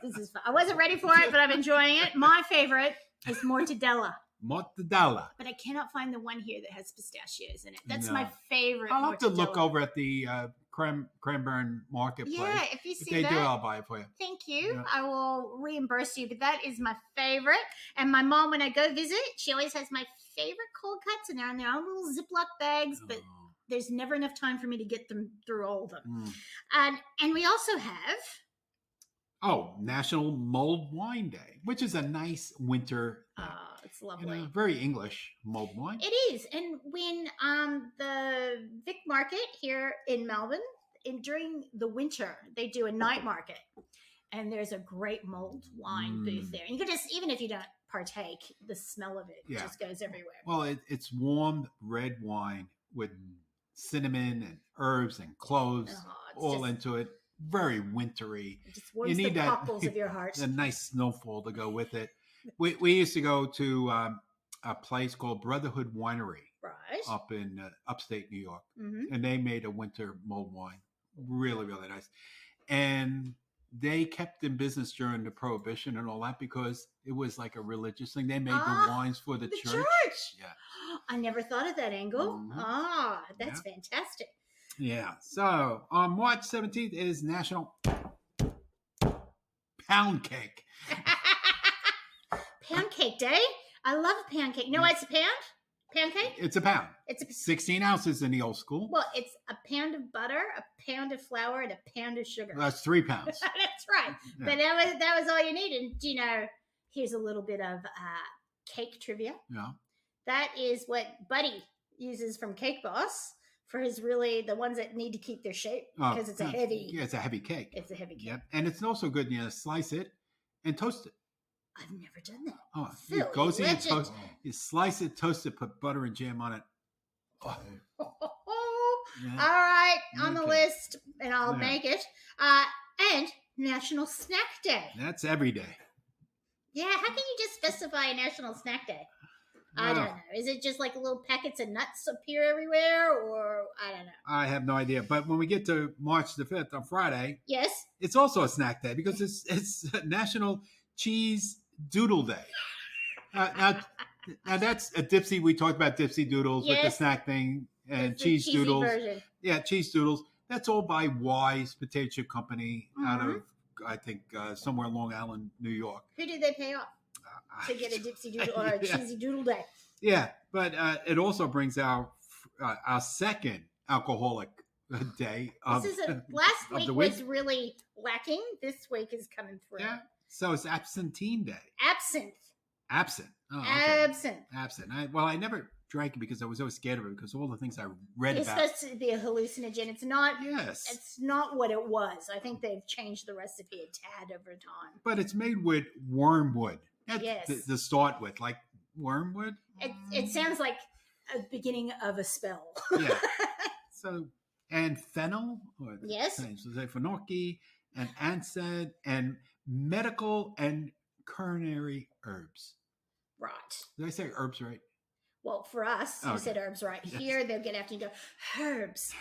This is fun. I wasn't ready for it, but I'm enjoying it. My favorite is mortadella. Mortadella. But I cannot find the one here that has pistachios in it. That's my favorite. I'll have to look over at the Cranbourne Marketplace. Yeah, if you see they that, do, I'll buy it for you. Thank you. Yeah. I will reimburse you, but that is my favorite. And my mom, when I go visit, she always has my favorite cold cuts, and they're in their own little Ziploc bags, but there's never enough time for me to get them through all of them. And we also have... National Mulled Wine Day, which is a nice winter... it's lovely. Very English mulled wine. It is. And when the Vic Market here in Melbourne, during the winter, they do a night market. and there's a great mulled wine booth there. And you can just, even if you don't partake, the smell of it just goes everywhere. Well, it's warm red wine with cinnamon and herbs and cloves all into it. Very wintry. It just warms the cockles of your heart. A nice snowfall to go with it. We used to go to a place called Brotherhood Winery up in upstate New York. And they made a winter mulled wine. Really, really nice. And they kept in business during the Prohibition and all that because it was like a religious thing. They made the wines for the church. Yeah. I never thought of that angle. That's fantastic. Yeah. So on March 17th is National Pound Cake. Pound Cake Day? I love pound cake. No, it's a pound? Pound cake? It's a pound. It's 16 ounces in the old school. Well, it's a pound of butter, a pound of flour, and a pound of sugar. That's 3 pounds. That's right. Yeah. But that was all you needed. And, here's a little bit of cake trivia. Yeah. That is what Buddy uses from Cake Boss for the ones that need to keep their shape because it's a heavy. Yeah, it's a heavy cake. It's a heavy cake. Yep. And it's also good, slice it and toast it. I've never done that. Oh, you go see it, toast. You slice it, toast it, put butter and jam on it. Oh. Yeah. All right, on the list, and I'll make it. And National Snack Day. That's every day. Yeah, how can you just specify a National Snack Day? I don't know. Is it just like little packets of nuts appear everywhere, or I don't know? I have no idea. But when we get to March the 5th on Friday, yes, it's also a snack day because it's National Cheese Doodle Day. Now that's a dipsy. We talked about dipsy doodles with the snack thing and cheese doodles. Version. Yeah, cheese doodles. That's all by Wise Potato Chip Company out of, I think, somewhere in Long Island, New York. Who did they pay off to get a dipsy doodle or a cheesy doodle day? Yeah, but it also brings our second alcoholic day. Last week was really lacking. This week is coming through. Yeah. So it's Absentine Day. Absent. Oh, okay. Absent. I never drank it because I was always scared of it because of all the things I read about. It's supposed to be a hallucinogen. It's not. Yes. It's not what it was. I think they've changed the recipe a tad over time. But it's made with wormwood. That's to start with, like wormwood. It sounds like a beginning of a spell. Yeah. And fennel. Yes. So phenolky and anise and medical and culinary herbs. Right. Did I say herbs right? Well, for us, you said herbs right. Yes. Here, they'll get after you and go, herbs.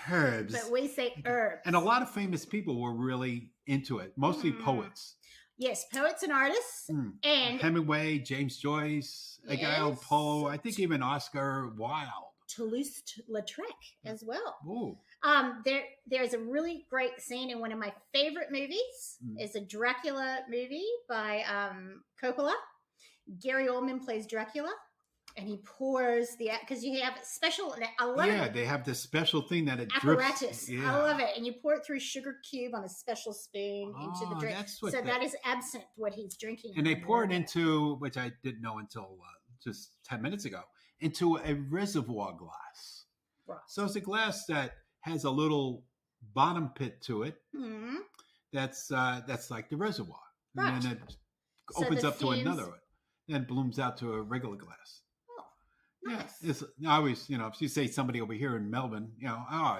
But we say herbs. And a lot of famous people were really into it, mostly poets. Yes, poets and artists. And Hemingway, James Joyce, Gdayall Poe, I think even Oscar Wilde. Toulouse-Lautrec as well. Ooh. There's a really great scene in one of my favorite movies. It's a Dracula movie by Coppola. Gary Oldman plays Dracula, and he pours because you have special. I love it. They have this special thing that it apparatus. Drips. Yeah. I love it, and you pour it through a sugar cube on a special spoon into the drink. That is absinthe, what he's drinking. And they pour it into, which I didn't know until just 10 minutes ago, into a reservoir glass. Right. So it's a glass that has a little bottom pit to it. Mm-hmm. That's like the reservoir. Right. And then it opens up to another one. Then blooms out to a regular glass. Oh, nice. Yeah, I always, if you say somebody over here in Melbourne, do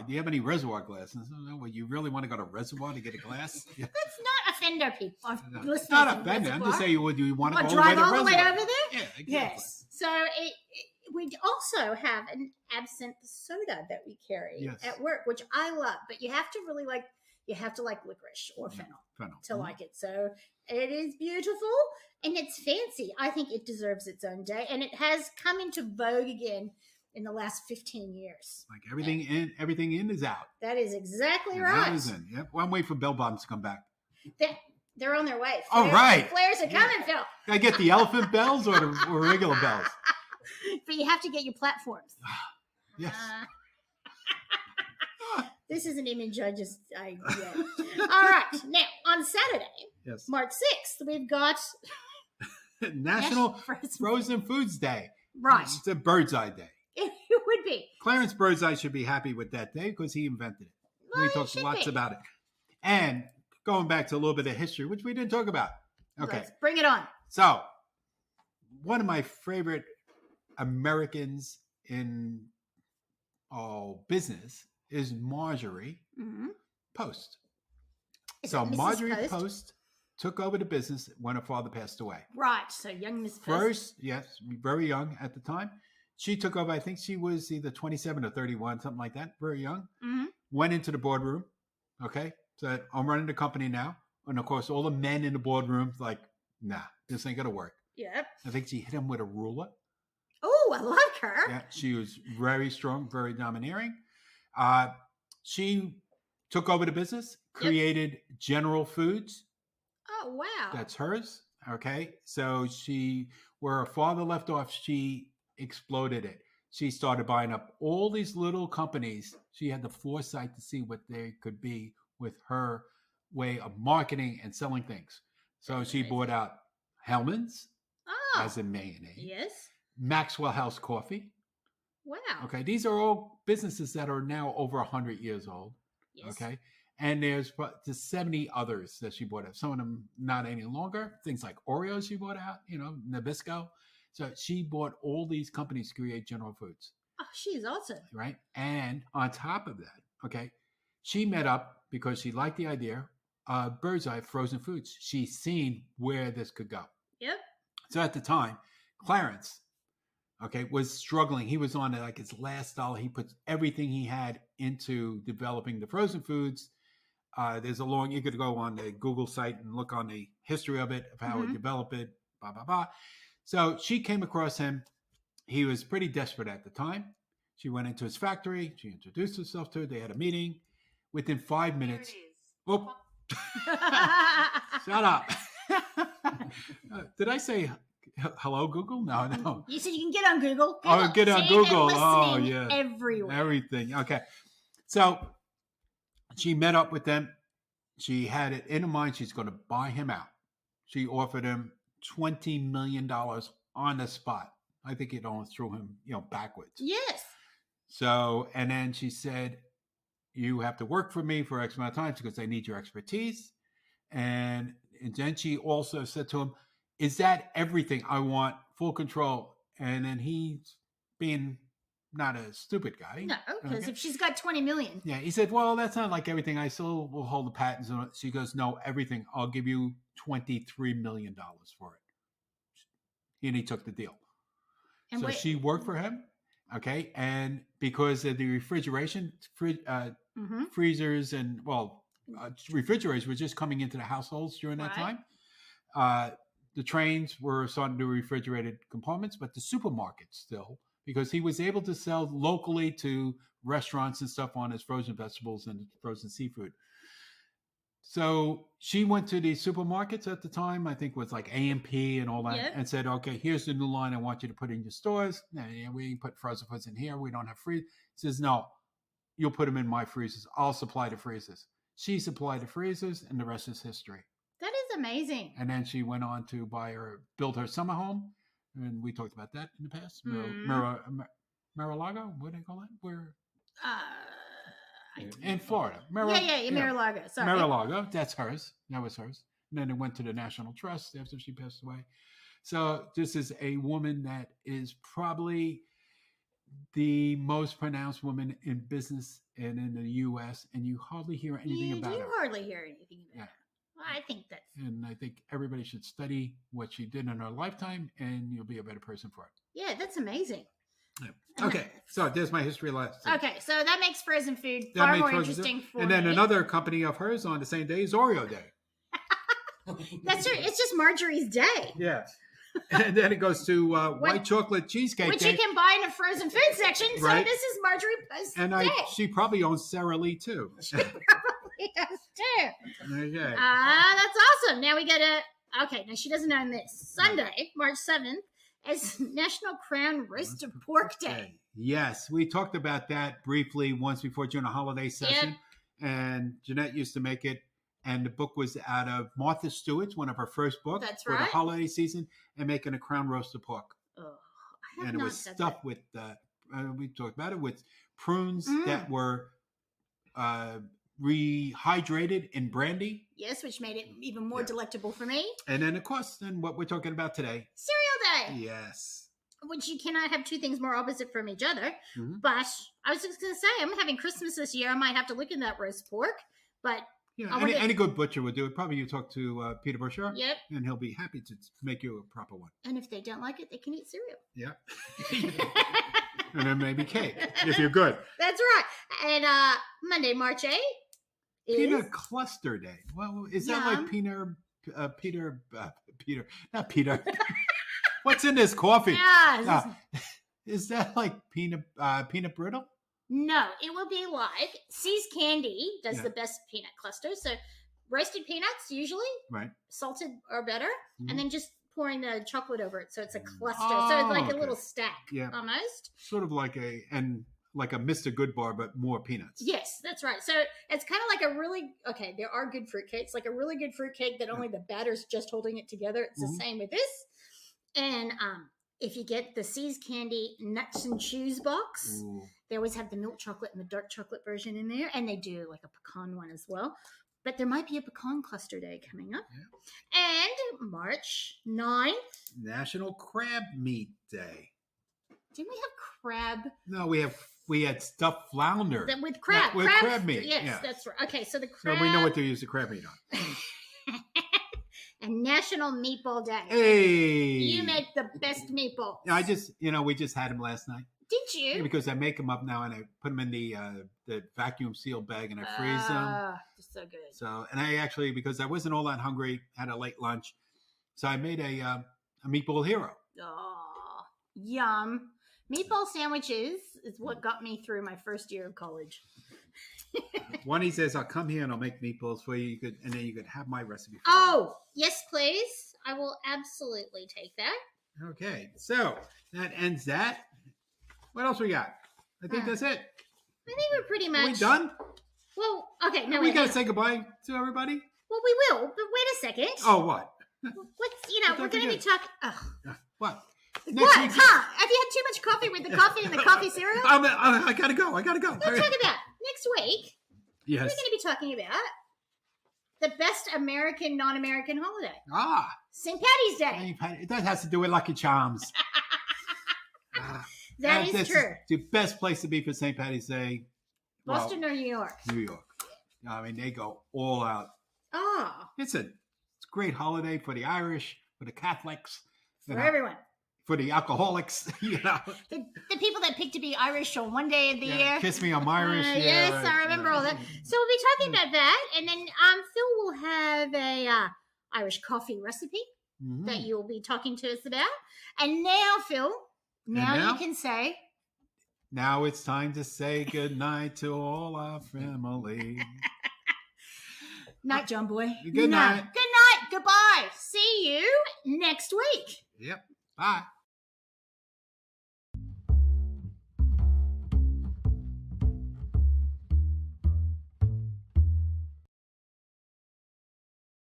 you have any reservoir glasses? Well, you really want to go to reservoir to get a glass? Yeah. Let's not offend our people. It's not offending. I'm just saying, do you want to go drive all the way reservoir? over there? Yeah, exactly. Yes. So we also have an absinthe soda that we carry at work, which I love. But you have to really like licorice or fennel to like it. So it is beautiful and it's fancy. I think it deserves its own day, and it has come into vogue again in the last 15 years. Like everything in is out. That is exactly right. That is in. Yep. Well, I'm waiting for bell bottoms to come back. They're on their way. All right. Flares are coming, Phil. Can I get the elephant bells or regular bells? But you have to get your platforms. Yes. This is an image I All right. Now, on Saturday, March 6th, we've got National Frozen Foods Day. Right. It's a Bird's Eye Day. It would be. Clarence Birdseye should be happy with that day because he invented it. Well, we talked lots about it. And going back to a little bit of history, which we didn't talk about. Okay. Let's bring it on. So, one of my favorite Americans in business is Marjorie Post. So Marjorie Post took over the business when her father passed away. Right. So young Miss Post. First, yes, very young at the time. She took over, I think she was either 27 or 31, something like that, very young. Went into the boardroom, okay? Said, I'm running the company now. And, of course, all the men in the boardroom, like, nah, this ain't going to work. Yep. I think she hit him with a ruler. Oh, I like her. Yeah, she was very strong, very domineering. She took over the business, created General Foods. Oh, wow. That's hers. Okay. So where her father left off, she exploded it. She started buying up all these little companies. She had the foresight to see what they could be with her way of marketing and selling things. So she bought out Hellman's, as in mayonnaise. Yes. Maxwell House Coffee. Wow. Okay. These are all businesses that are now over 100 years old. Yes. Okay. And there's 70 others that she bought out. Some of them not any longer. Things like Oreos she bought out, Nabisco. So she bought all these companies to create General Foods. Oh, she's awesome. Right. And on top of that, okay, she met up because she liked the idea of Bird's Eye Frozen Foods. She's seen where this could go. Yep. So at the time, Clarence, was struggling. He was on like his last dollar. He put everything he had into developing the frozen foods. You could go on the Google site and look on the history of it, of how he developed it, blah, blah, blah. So she came across him. He was pretty desperate at the time. She went into his factory. She introduced herself to it. They had a meeting. Within 5 minutes. Oh, shut up. Did I say hello, Google? No. You said you can get on Google. Get on Google. Oh, yeah. Everywhere. Everything. Okay. So she met up with them. She had it in her mind she's going to buy him out. She offered him $20 million on the spot. I think it almost threw him, backwards. Yes. So, and then she said, you have to work for me for X amount of time because I need your expertise. And then she also said to him, is that everything? I want full control. And then he's being not a stupid guy. No, because if she's got 20 million. Yeah, he said, well, that's not like everything. I still will hold the patents. She goes, no, everything. I'll give you $23 million for it. And he took the deal. And so she worked for him. Okay. And because of the refrigeration, freezers and, refrigerators were just coming into the households during that time. The trains were starting to do refrigerated components, but the supermarkets still, because he was able to sell locally to restaurants and stuff on his frozen vegetables and frozen seafood. So she went to the supermarkets at the time, I think it was like A&P and all that, and said, okay, here's the new line I want you to put in your stores. We put frozen foods in here. We don't have freeze. He says, no, you'll put them in my freezers. I'll supply the freezers. She supplied the freezers, and the rest is history. That is amazing. And then she went on to build her summer home. And we talked about that in the past. Mar-a-Lago? What do they call it? Where? In Florida. Mar-a-Lago. Sorry. Mar-a-Lago. That's hers. That was hers. And then it went to the National Trust after she passed away. So this is a woman that is probably the most pronounced woman in business and in the U.S. And you hardly hear anything about her. You hardly hear anything about her. Well, I think that's... And I think everybody should study what she did in her lifetime, and you'll be a better person for it. Yeah, that's amazing. Yeah. Okay, so there's my history lesson. Okay, so that makes frozen food far more interesting for me. And then another company of hers on the same day is Oreo Day. That's right. It's just Marjorie's day. Yes. And then it goes to white chocolate cheesecake which day. You can buy in a frozen food section. So this is Marjorie Post's day. She probably owns Sara Lee, too. She probably does, too. Okay. That's awesome. Now we got to... Okay, now she doesn't own this. Sunday, March 7th, is National Crown Roasted Pork Day. Yes, we talked about that briefly once before during a holiday session. Yep. And Jeanette used to make it. And the book was out of Martha Stewart's, one of her first books. That's for the holiday season, and making a crown roasted pork. Oh, and it was stuffed with, we talked about it, with prunes that were rehydrated in brandy. Yes, which made it even more delectable for me. And then, of course, what we're talking about today. Cereal Day. Yes. Which you cannot have two things more opposite from each other. Mm-hmm. But I was just going to say, I'm having Christmas this year. I might have to look in that roast pork. But yeah, any good butcher would do it. Probably you talk to Peter Bouchard. Yep. And he'll be happy to make you a proper one. And if they don't like it, they can eat cereal. Yeah. And then maybe cake, if you're good. That's right. And Monday, March 8th is... Peanut Cluster Day. Well, is that like Peter, not Peter. What's in this coffee? Yeah. Is that like peanut brittle? No, it will be like See's Candy does the best peanut clusters. So roasted peanuts usually, right? Salted or better, and then just pouring the chocolate over it, so it's a cluster. Oh, so it's like a little stack, almost. Sort of like a Mr. Good bar, but more peanuts. Yes, that's right. So it's kind of like a really there are good fruitcakes, like a really good fruitcake that only the batter's just holding it together. It's the same with this. And if you get the See's Candy Nuts and Chews box, they always have the milk chocolate and the dark chocolate version in there, and they do like a pecan one as well. But there might be a pecan cluster day coming up. Yeah. And March 9th. National Crab Meat Day. Didn't we have crab? No, we had stuffed flounder. With crab. With crab meat. Yes, that's right. Okay, so the crab. So we know what to use the crab meat on. And National Meatball Day. Hey! You make the best meatballs. Yeah, we just had them last night. Did you? Yeah, because I make them up now and I put them in the vacuum sealed bag and I freeze them. So good. So, and I actually, because I wasn't all that hungry, had a late lunch, so I made a meatball hero. Oh, yum! Meatball sandwiches is what got me through my first year of college. One, he says, "I'll come here and I'll make meatballs for you. And then you could have my recipe." Yes, please. I will absolutely take that. Okay, so that ends that. What else we got? I think that's it. I think we're pretty much... Are we done? Well, okay. No, we got to say goodbye to everybody? Well, we will, but wait a second. Oh, what? We're going to be talking... What? What? Have you had too much coffee with the coffee and the coffee cereal? I got to go. Let's talk about next week. Yes. We're going to be talking about the best American, non-American holiday. St. Patty's Day. That has to do with Lucky Charms. That is true. The best place to be for St. Patty's Day. Boston or New York? New York. I mean, they go all out. It's a great holiday for the Irish, for the Catholics. For everyone. For the alcoholics, The people that pick to be Irish on one day of the year. Kiss me, I'm Irish. Yes, I remember all that. So we'll be talking about that. And then Phil will have a Irish coffee recipe that you'll be talking to us about. And now, Phil, you can say... Now it's time to say goodnight to all our family. Night, John Boy. Good night. Good night. Goodbye. See you next week. Yep. Bye.